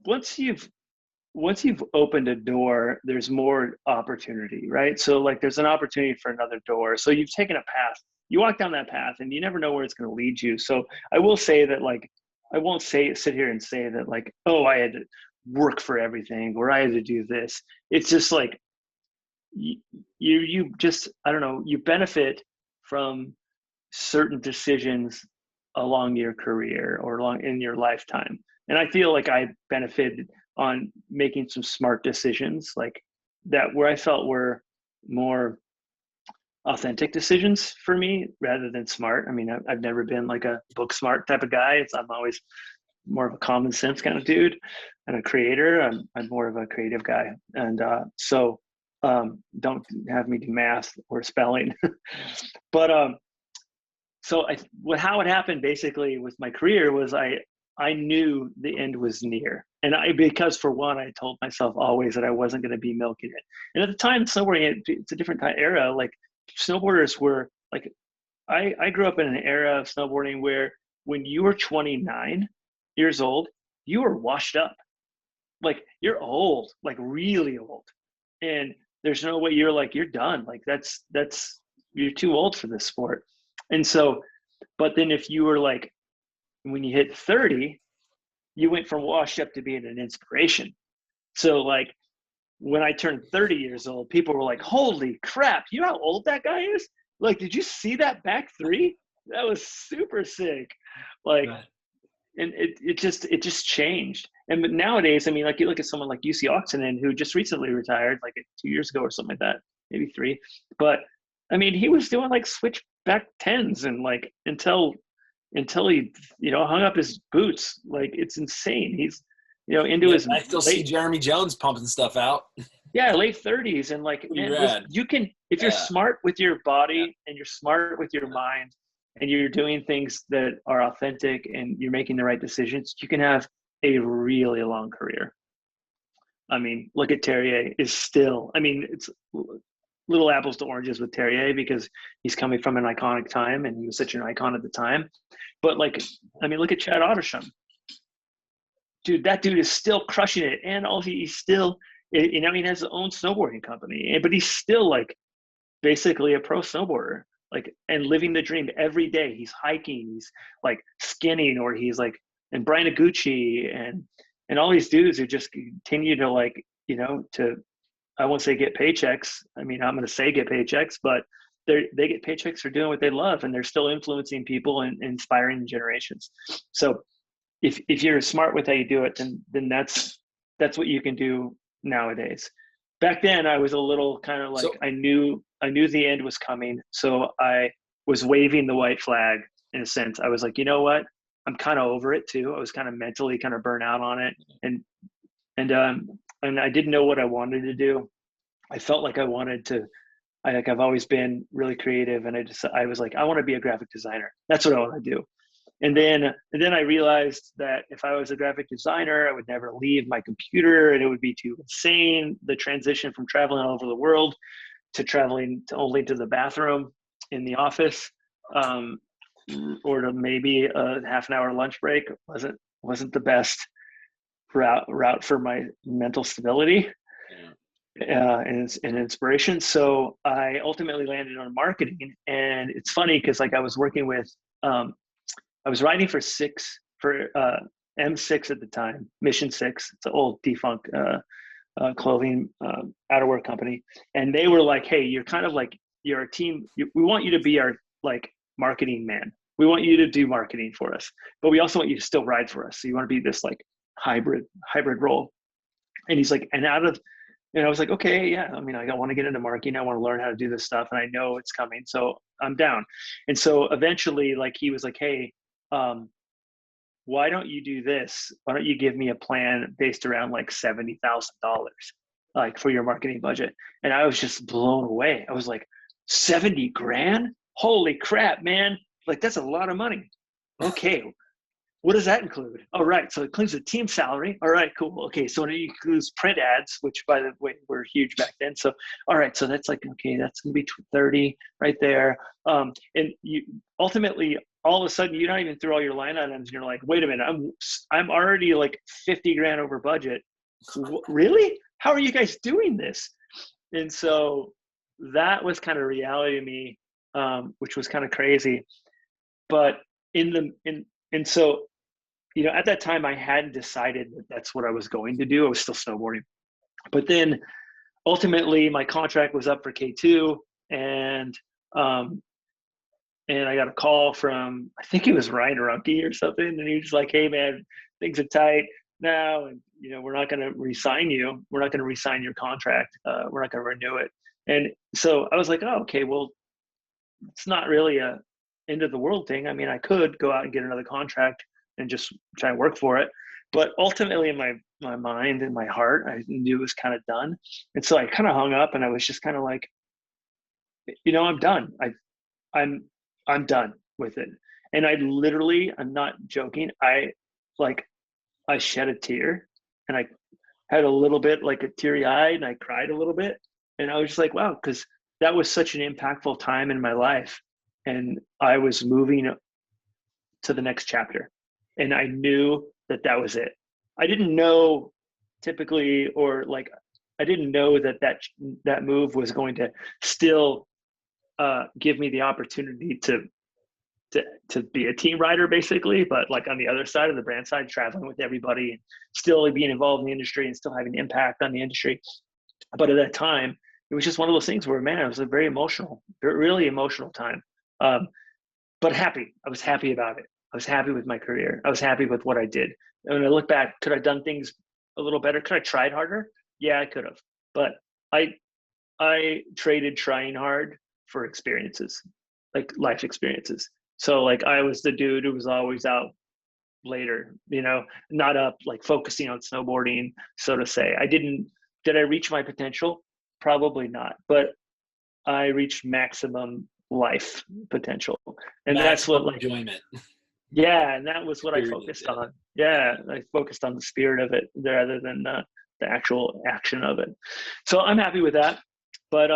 once you've opened a door, there's more opportunity, right? So like, there's an opportunity for another door. So you've taken a path, you walk down that path, and you never know where it's going to lead you. So I will say that, like, I won't sit here and say that like, oh, I had to work for everything, or I had to do this. It's just like, you just, I don't know, you benefit from certain decisions along your career or along in your lifetime. And I feel like I benefited on making some smart decisions, like that, where I felt were more authentic decisions for me rather than smart. I mean, I've never been like a book smart type of guy. I'm always more of a common sense kind of dude and a creator. I'm more of a creative guy. And so don't have me do math or spelling. But so how it happened basically with my career was I knew the end was near. And because for one, I told myself always that I wasn't going to be milking it. And at the time, snowboarding, it's a different era. Like, snowboarders were like, I grew up in an era of snowboarding where when you were 29 years old, you were washed up. Like, you're old, like really old. And there's no way you're done. Like, you're too old for this sport. And so, but then if you were like, when you hit 30, you went from washed up to being an inspiration. So like, when I turned 30 years old, people were like, holy crap, you know how old that guy is? Like, did you see that back three? That was super sick. Like, right. And it just changed. And but nowadays, I mean, like, you look at someone like UC Oxenden, who just recently retired, like 2 years ago or something like that, maybe 3. But I mean, he was doing like switchback tens and like until he, hung up his boots. Like, it's insane. He's, into his. I still see Jeremy Jones pumping stuff out. Yeah, late 30s, and like, man, you can, if you're smart with your body and you're smart with your mind, and you're doing things that are authentic and you're making the right decisions, you can have a really long career. I mean, look at Terrier is still. I mean, it's little apples to oranges with Terrier because he's coming from an iconic time and he was such an icon at the time. But like, I mean, look at Chad Ottersham. Dude, that dude is still crushing it. And he's still, he has his own snowboarding company, but he's still like basically a pro snowboarder, like, and living the dream every day. He's hiking, he's like skinning, or he's like, and Brian Iguchi and all these dudes who just continue to like, I won't say get paychecks. I mean, I'm going to say get paychecks, but they get paychecks for doing what they love, and they're still influencing people and inspiring generations. So if you're smart with how you do it, then that's what you can do nowadays. Back then, I was a little kind of like, I knew the end was coming, so I was waving the white flag in a sense. I was like, you know what? I'm kind of over it too. I was kind of mentally kind of burnt out on it, and I didn't know what I wanted to do. I felt like I wanted to. I've always been really creative, and I was like, I want to be a graphic designer. That's what I want to do. then I realized that if I was a graphic designer, I would never leave my computer, and it would be too insane. The transition from traveling all over the world to traveling to only to the bathroom in the office, or to maybe a half an hour lunch break wasn't the best route for my mental stability. And inspiration. So I ultimately landed on marketing. And it's funny because like I was working with, I was writing for M6 at the time, Mission 6. It's an old defunct clothing outerwear company. And they were like, hey, you're kind of like, you're a team. We want you to be our like marketing man. We want you to do marketing for us, but we also want you to still ride for us. So you want to be this like hybrid role. And he's like, and I was like, okay, yeah. I mean, I want to get into marketing. I want to learn how to do this stuff, and I know it's coming, so I'm down. And so eventually, like, he was like, hey, why don't you do this? Why don't you give me a plan based around like $70,000, like for your marketing budget? And I was just blown away. I was like, 70 grand? Holy crap, man! Like that's a lot of money. Okay. What does that include? All right, so it includes a team salary. All right, cool. Okay, so it includes print ads, which by the way were huge back then. So, all right, so that's like, okay, that's gonna be 30 right there. And you ultimately, all of a sudden, you're not even through all your line items, and you're like, wait a minute, I'm already like 50 grand over budget. Really? How are you guys doing this? And so that was kind of reality to me, which was kind of crazy. But and so, you know, at that time I hadn't decided that that's what I was going to do. I was still snowboarding. But then ultimately my contract was up for K2, and I got a call from, I think it was Ryan Runke or something. And he was like, hey man, things are tight now. And, you know, we're not going to re-sign you. We're not going to re-sign your contract. We're not going to renew it. And so I was like, oh, okay, well, it's not really a end of the world thing. I mean, I could go out and get another contract and just try and work for it. But ultimately in my mind and my heart, I knew it was kind of done. And so I kind of hung up, and I was just kind of like, you know, I'm done. I'm done with it. And I literally, I'm not joking. I shed a tear, and I had a little bit like a teary eye, and I cried a little bit. And I was just like, wow, because that was such an impactful time in my life. And I was moving to the next chapter. And I knew that that was it. I didn't know typically, or like, I didn't know that move was going to still give me the opportunity to be a team rider basically, but like on the other side of the brand side, traveling with everybody and still being involved in the industry and still having an impact on the industry. But at that time, it was just one of those things where, man, it was a very emotional, really emotional time. But happy. I was happy about it. I was happy with my career. I was happy with what I did. And when I look back, could I have done things a little better? Could I tried harder? Yeah, I could have. But I traded trying hard for experiences, like life experiences. So like I was the dude who was always out later, you know, not up, like focusing on snowboarding, so to say. Did I reach my potential? Probably not. But I reached maximum life potential. And that's what, like, enjoyment. Yeah, and that was what I focused on. Yeah, I focused on the spirit of it rather than the actual action of it. So I'm happy with that. But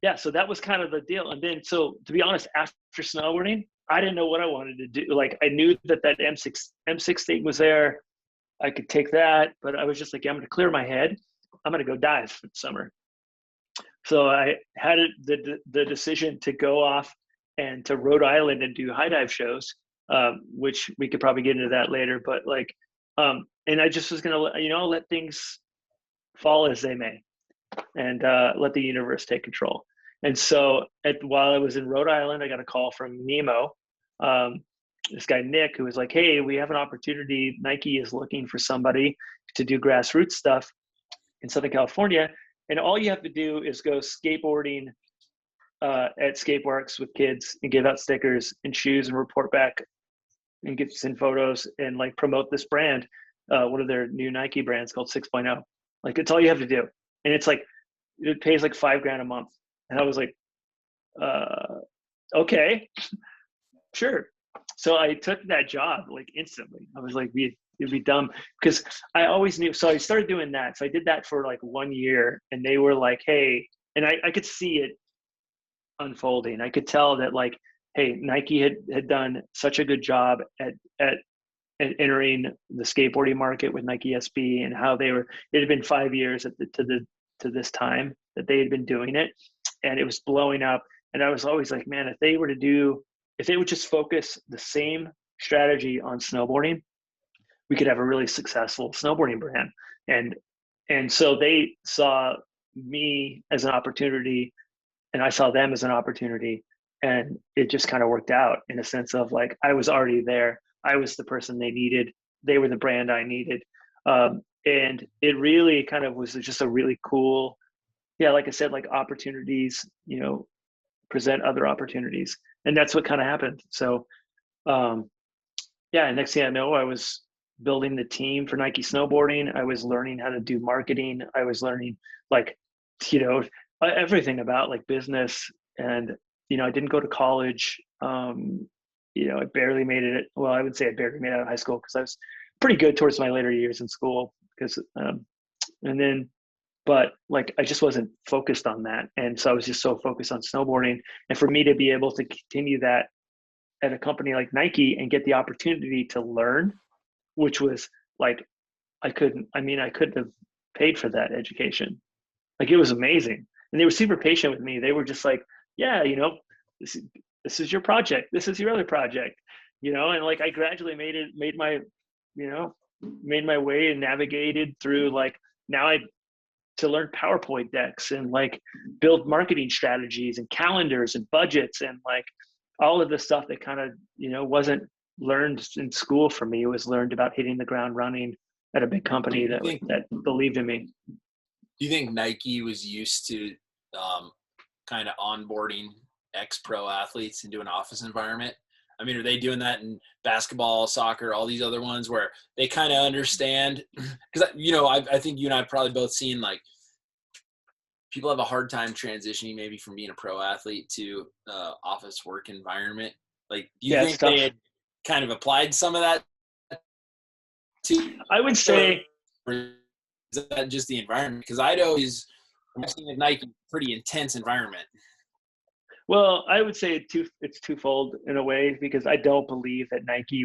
yeah, so that was kind of the deal. And then, so to be honest, after snowboarding, I didn't know what I wanted to do. Like I knew that M6 thing was there. I could take that, but I was just like, yeah, I'm going to clear my head. I'm going to go dive for the summer. So I had the decision to go off and to Rhode Island and do high dive shows, which we could probably get into that later. But like, and I just was gonna, let things fall as they may, and let the universe take control. And so while I was in Rhode Island, I got a call from Nemo, this guy Nick, who was like, "Hey, we have an opportunity. Nike is looking for somebody to do grassroots stuff in Southern California." And all you have to do is go skateboarding at skate parks with kids and give out stickers and shoes and report back and get send photos and like promote this brand, one of their new Nike brands called 6.0. Like it's all you have to do. And it's like, it pays like $5,000 a month. And I was like, okay, sure. So I took that job like instantly. I was like, it'd be dumb because I always knew. So I started doing that. So I did that for like 1 year, and they were like, hey, and I could see it unfolding. I could tell that like, hey, Nike had done such a good job at entering the skateboarding market with Nike SB, and how it had been 5 years to this time that they had been doing it, and it was blowing up. And I was always like, man, if they would just focus the same strategy on snowboarding, we could have a really successful snowboarding brand. And so they saw me as an opportunity, and I saw them as an opportunity, and it just kind of worked out in a sense of like, I was already there. I was the person they needed. They were the brand I needed. And it really kind of was just a really cool, yeah, like I said, like opportunities, present other opportunities. And that's what kind of happened. So, yeah, next thing I know, I was building the team for Nike snowboarding. I was learning how to do marketing. I was learning like, everything about like business. And, I didn't go to college. I barely made it. Well, I would say I barely made it out of high school because I was pretty good towards my later years in school but like, I just wasn't focused on that. And so I was just so focused on snowboarding. And for me to be able to continue that at a company like Nike and get the opportunity to learn, which was like, I couldn't have paid for that education. Like, it was amazing. And they were super patient with me. They were just like, yeah, this is your project. This is your other project, and like, I gradually made my way and navigated through like, now to learn PowerPoint decks and like build marketing strategies and calendars and budgets and like all of the stuff that kind of, wasn't learned in school for me. It was learned about hitting the ground running at a big company that believed in me. Do you think Nike was used to kind of onboarding ex-pro athletes into an office environment? I mean, are they doing that in basketball, soccer, all these other ones where they kind of understand? Because, I think you and I have probably both seen, like, people have a hard time transitioning maybe from being a pro athlete to office work environment. Like, do you think they had kind of applied some of that to? I would say. Or is that just the environment? Because I'd always, I'm seeing with Nike, pretty intense environment. Well, I would say it's twofold in a way, because I don't believe that Nike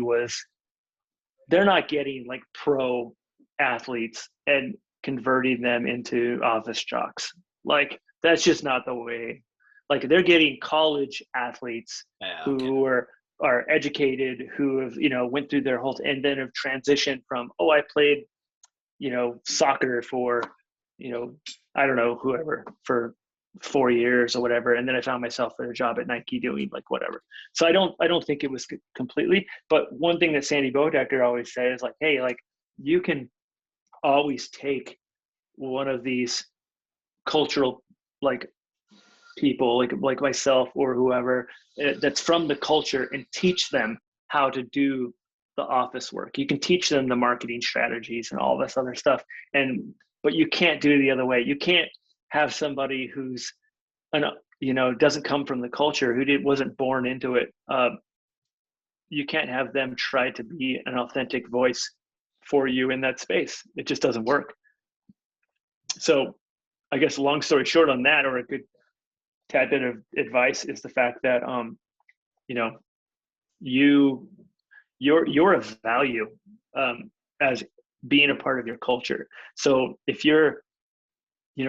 they're not getting like pro athletes and converting them into office jocks. Like, that's just not the way. Like, they're getting college athletes who are educated, who have, went through their whole, and then have transitioned from, I played, soccer for, I don't know, whoever, for 4 years or whatever, and then I found myself at a job at Nike doing like whatever. So I don't think it was completely. But one thing that Sandy Bodecker always said is like, hey, like, you can always take one of these cultural like people like myself or whoever that's from the culture and teach them how to do the office work. You can teach them the marketing strategies and all this other stuff, but you can't do it the other way. You can't have somebody who's doesn't come from the culture, wasn't born into it. You can't have them try to be an authentic voice for you in that space. It just doesn't work. So I guess long story short on that, or a good tad bit of advice, is the fact that you're of value as being a part of your culture. So if you're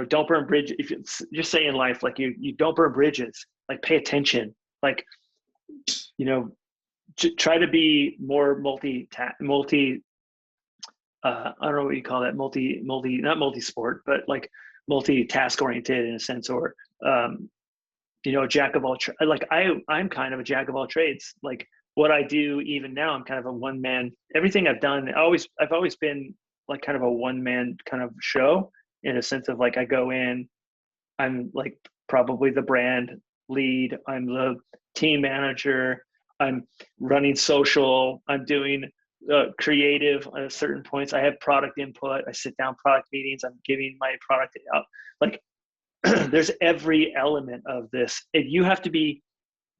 don't burn bridges. If it's just saying in life, like, you don't burn bridges, like, pay attention, like, try to be more multi I don't know what you call that, not multi-sport, but like multi-task oriented in a sense, or jack of all like I'm kind of a jack of all trades. Like, what I do even now, I'm kind of a one man. Everything I've done, I've always been like kind of a one man kind of show, in a sense of like, I go in, I'm like probably the brand lead, I'm the team manager, I'm running social, I'm doing creative at certain points, I have product input, I sit down product meetings, I'm giving my product out. Like, there's every element of this, and you have to be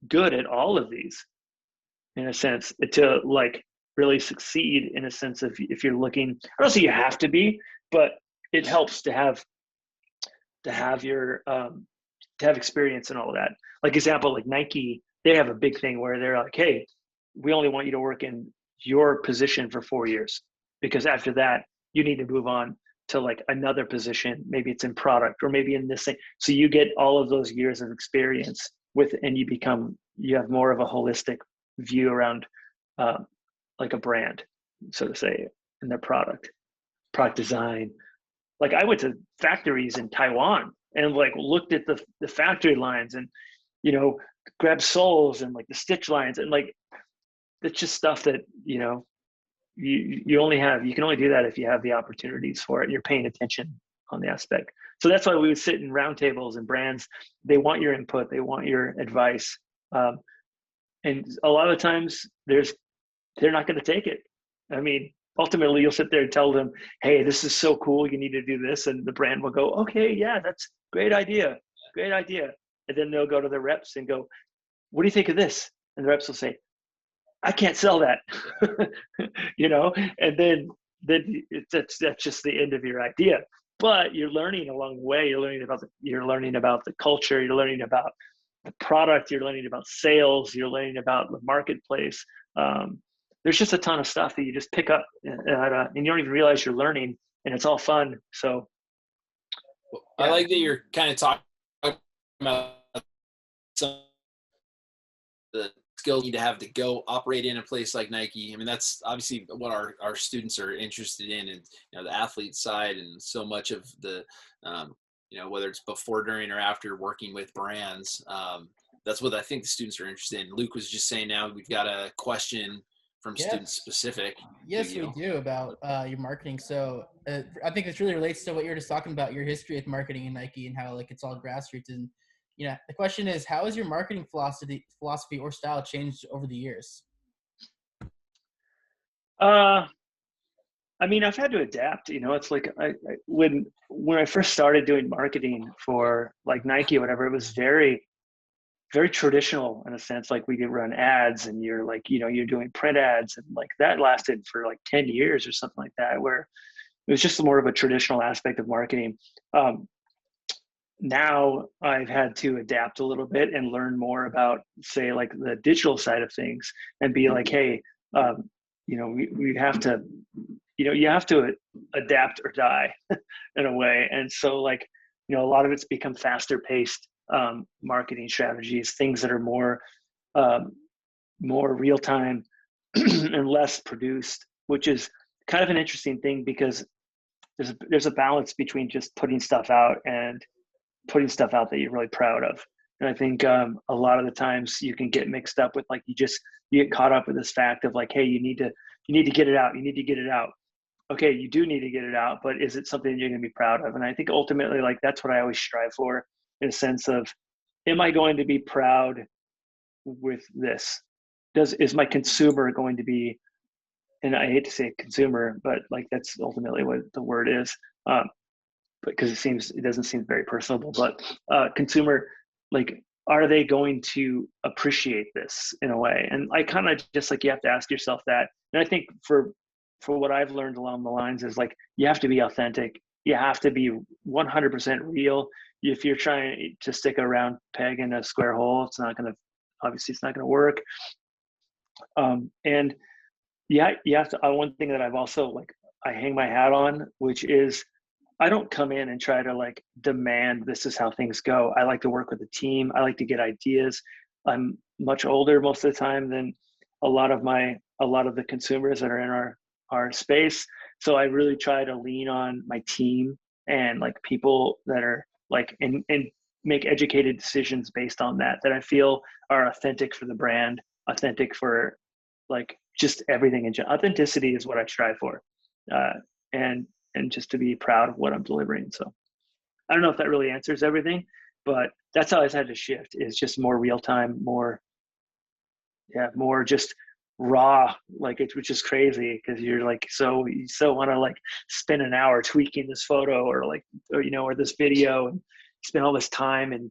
good at all of these. in a sense, to like really succeed in a sense of if you're looking. I don't say you have to be, but it helps to have your to have experience and all of that. Like example, like Nike, they have a big thing where they're like, hey, we only want you to work in your position for 4 years, because after that you need to move on to like another position. Maybe it's in product or maybe in this thing. So you get all of those years of experience with, and you have more of a holistic view around like a brand, so to say, in their product design. Like I went to factories in Taiwan and like looked at the factory lines and, you know, grabbed soles and like the stitch lines, and like it's just stuff that, you know, you can only do that if you have the opportunities for it and you're paying attention on the aspect. So that's why we would sit in roundtables, and brands, they want your input, they want your advice, and a lot of times they're not going to take it. I mean, ultimately you'll sit there and tell them, hey, this is so cool, you need to do this, and the brand will go, okay, yeah, that's great idea, and then they'll go to the reps and go, what do you think of this? And the reps will say, I can't sell that. You know, and then that's just the end of your idea. But you're learning along the way. You're learning about the culture. You're learning about the product. You're learning about sales. You're learning about the marketplace. There's just a ton of stuff that you just pick up, and you don't even realize you're learning, and it's all fun. So yeah. I like that you're kind of talking about some the skills you need to have to go operate in a place like Nike. I mean, that's obviously what our students are interested in, and you know, the athlete side, and so much of the you know, whether it's before, during, or after working with brands. That's what I think the students are interested in. Luke was just saying, now we've got a question from students specific. Yes, we do, about your marketing. So I think this really relates to what you're just talking about, your history with marketing in Nike and how like it's all grassroots. And yeah, the question is, how has your marketing philosophy or style changed over the years? I mean, I've had to adapt. You know, it's like when I first started doing marketing for like Nike or whatever, it was very, very traditional in a sense. Like we could run ads, and you're like, you know, you're doing print ads, and like that lasted for like 10 years or something like that, where it was just more of a traditional aspect of marketing. Now I've had to adapt a little bit and learn more about, say, like the digital side of things, and be like, hey, you know, we have to, you know, you have to adapt or die in a way. And so like, you know, a lot of it's become faster paced marketing strategies, things that are more real time and less produced, which is kind of an interesting thing, because there's a balance between just putting stuff out and putting stuff out that you're really proud of. And I think a lot of the times you can get mixed up with like, you get caught up with this fact of like, hey, you need to get it out. You need to get it out. Okay, you do need to get it out, but is it something you're going to be proud of? And I think ultimately, like, that's what I always strive for, in a sense of, am I going to be proud with this? Is my consumer going to be, and I hate to say consumer, but like that's ultimately what the word is, because it doesn't seem very personable, but consumer, like, are they going to appreciate this in a way? And I kind of just like, you have to ask yourself that. And I think for what I've learned along the lines is like, you have to be authentic. You have to be 100% real. If you're trying to stick a round peg in a square hole, it's not going to work. And yeah, you have to, one thing that I've also like, I hang my hat on, which is, I don't come in and try to like demand this is how things go. I like to work with a team. I like to get ideas. I'm much older most of the time than a lot of the consumers that are in our space. So I really try to lean on my team and like people that are like, and make educated decisions based on that I feel are authentic for the brand, authentic for like just everything. And authenticity is what I strive for. And just to be proud of what I'm delivering. So I don't know if that really answers everything, but that's how I've had to shift, is just more real time, more just raw, like which is crazy, because you're like, you want to like spend an hour tweaking this photo or this video, and spend all this time, and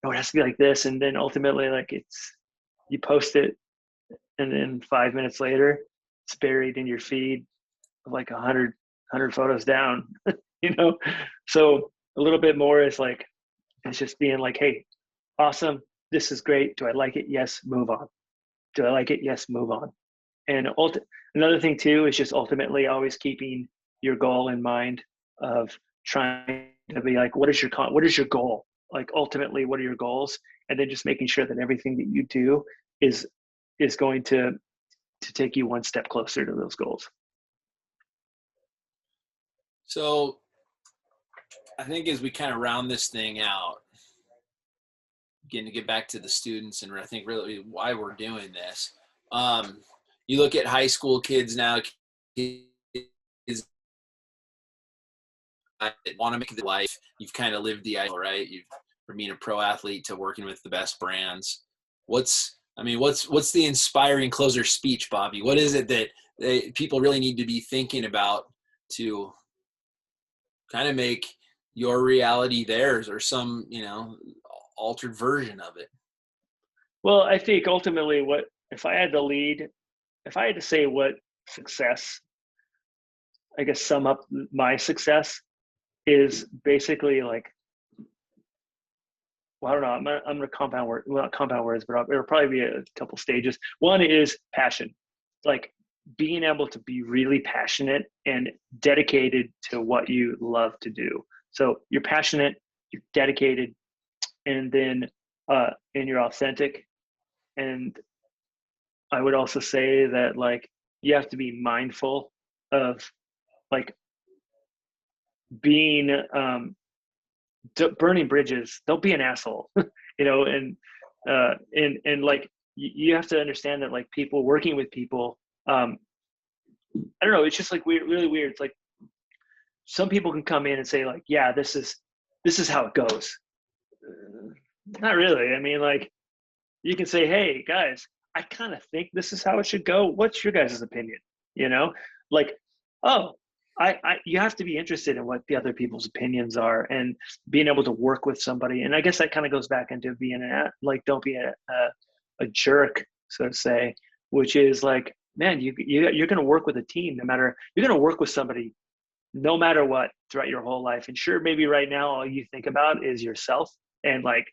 it has to be like this. And then ultimately, like, you post it, and then 5 minutes later, it's buried in your feed of like 100 photos down, you know? So a little bit more is like, it's just being like, hey, awesome. This is great. Do I like it? Yes. Move on. Do I like it? Yes. Move on. And another thing too is just ultimately always keeping your goal in mind of trying to be like, what is your goal? Like ultimately, what are your goals? And then just making sure that everything that you do is going to take you one step closer to those goals. So I think as we kind of round this thing out, again, to get back to the students and I think really why we're doing this, you look at high school kids now, kids want to make the life. You've kind of lived the ideal, right? From being a pro athlete to working with the best brands. What's the inspiring closer speech, Bobby? What is it that people really need to be thinking about to kind of make your reality theirs, or some, altered version of it? Well, I think ultimately if I had to say what success, I guess sum up my success is basically like, well, I don't know. I'm gonna compound word, well, not compound words, but it'll probably be a couple stages. One is passion, like being able to be really passionate and dedicated to what you love to do. So you're passionate, you're dedicated, and then and you're authentic. And I would also say that like you have to be mindful of like being burning bridges. Don't be an asshole, and like you have to understand that like people working with people, I don't know, it's just like weird, really weird. It's like some people can come in and say like, yeah, this is how it goes. Not really. I mean, like you can say, hey guys, I kind of think this is how it should go. What's your guys' opinion? Like, oh, you have to be interested in what the other people's opinions are and being able to work with somebody. And I guess that kind of goes back into being don't be a jerk, so to say, which is like, man, you're going to work with a team you're going to work with somebody no matter what throughout your whole life. And sure, maybe right now all you think about is yourself and like,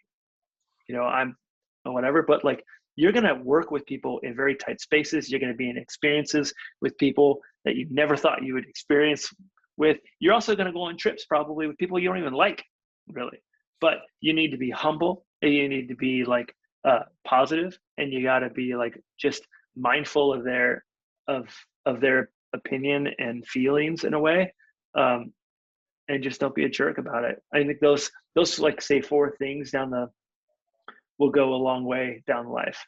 I'm whatever, but like you're going to work with people in very tight spaces. You're going to be in experiences with people that you never thought you would experience with. You're also going to go on trips probably with people you don't even like, really. But you need to be humble, and you need to be like positive, and you got to be like just mindful of their opinion and feelings in a way, and just don't be a jerk about it. I think those like say 4 things will go a long way down life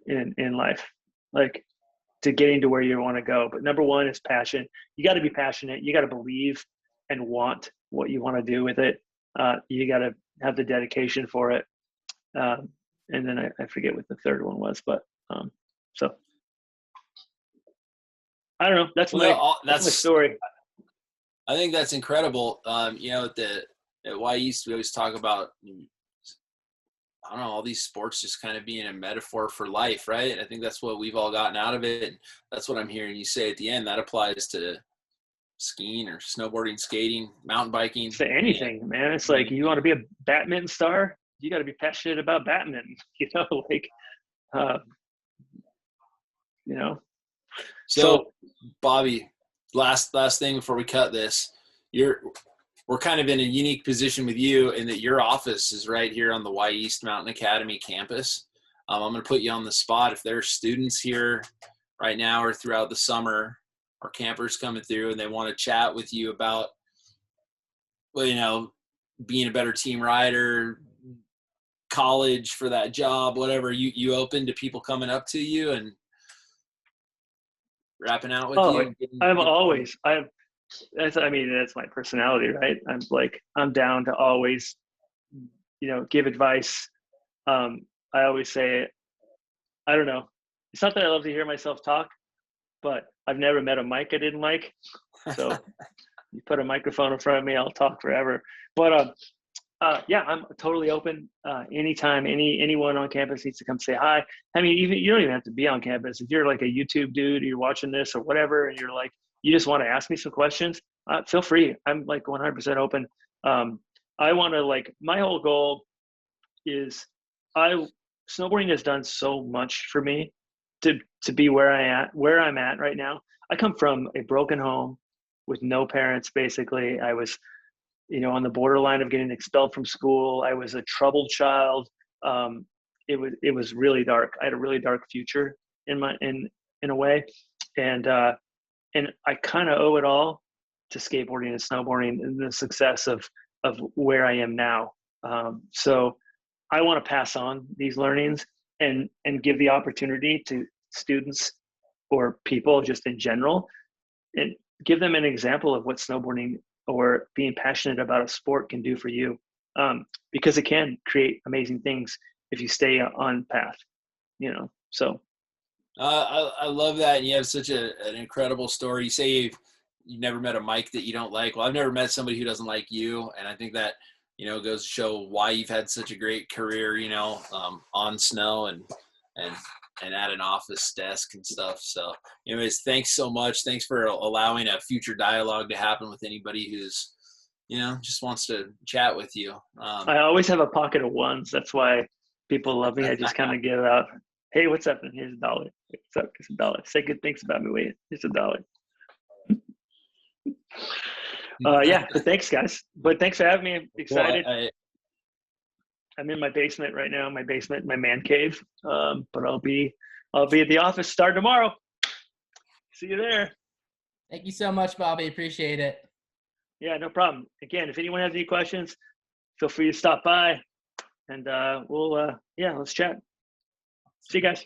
in life, like to getting to where you want to go. But number one is passion. You got to be passionate. You got to believe and want what you want to do with it. You got to have the dedication for it. And then I forget what the third one was, but so I don't know. That's my story. I think that's incredible. At Wy'East, we always talk about, I don't know, all these sports just kind of being a metaphor for life, right? And I think that's what we've all gotten out of it. And that's what I'm hearing you say at the end. That applies to skiing or snowboarding, skating, mountain biking. To anything, man. It's like, you want to be a badminton star, you got to be passionate about badminton, So Bobby, last thing before we cut this, we're kind of in a unique position with you in that your office is right here on the Wy'East Mountain Academy campus. I'm going to put you on the spot. If there are students here right now or throughout the summer or campers coming through and they want to chat with you about, being a better team rider, college for that job, whatever, you open to people coming up to you and rapping out with you? That's my personality, right? I'm down to always, give advice. I always say, I don't know. It's not that I love to hear myself talk, but I've never met a mic I didn't like. So you put a microphone in front of me, I'll talk forever. But Yeah, I'm totally open. Anytime anyone on campus needs to come say hi. I mean, even you don't even have to be on campus. If you're like a YouTube dude, you're watching this or whatever, and you're like, you just want to ask me some questions, feel free. I'm like 100% open. I want to like, my whole goal is snowboarding has done so much for me to be where I'm at right now. I come from a broken home with no parents. Basically, I was, on the borderline of getting expelled from school. I was a troubled child. It was really dark. I had a really dark future in a way, and I kind of owe it all to skateboarding and snowboarding and the success of where I am now. So I want to pass on these learnings and give the opportunity to students or people just in general, and give them an example of what snowboarding or being passionate about a sport can do for you, because it can create amazing things if you stay on path, so. I love that. And you have such an incredible story. You say you've never met a Mike that you don't like. Well, I've never met somebody who doesn't like you. And I think that, goes to show why you've had such a great career, on snow and at an office desk and stuff. So anyways, thanks so much. Thanks for allowing a future dialogue to happen with anybody who's, just wants to chat with you. I always have a pocket of ones. That's why people love me. I just kind of give out, hey, what's up? And here's $1. What's up? It's $1. Say good things about me. Wait, here's $1. Yeah, but thanks, guys. But thanks for having me. I'm excited. Well, I'm in my basement right now. My man cave. But I'll be at the office starting tomorrow. See you there. Thank you so much, Bobby. Appreciate it. Yeah, no problem. Again, if anyone has any questions, feel free to stop by, and let's chat. See you guys.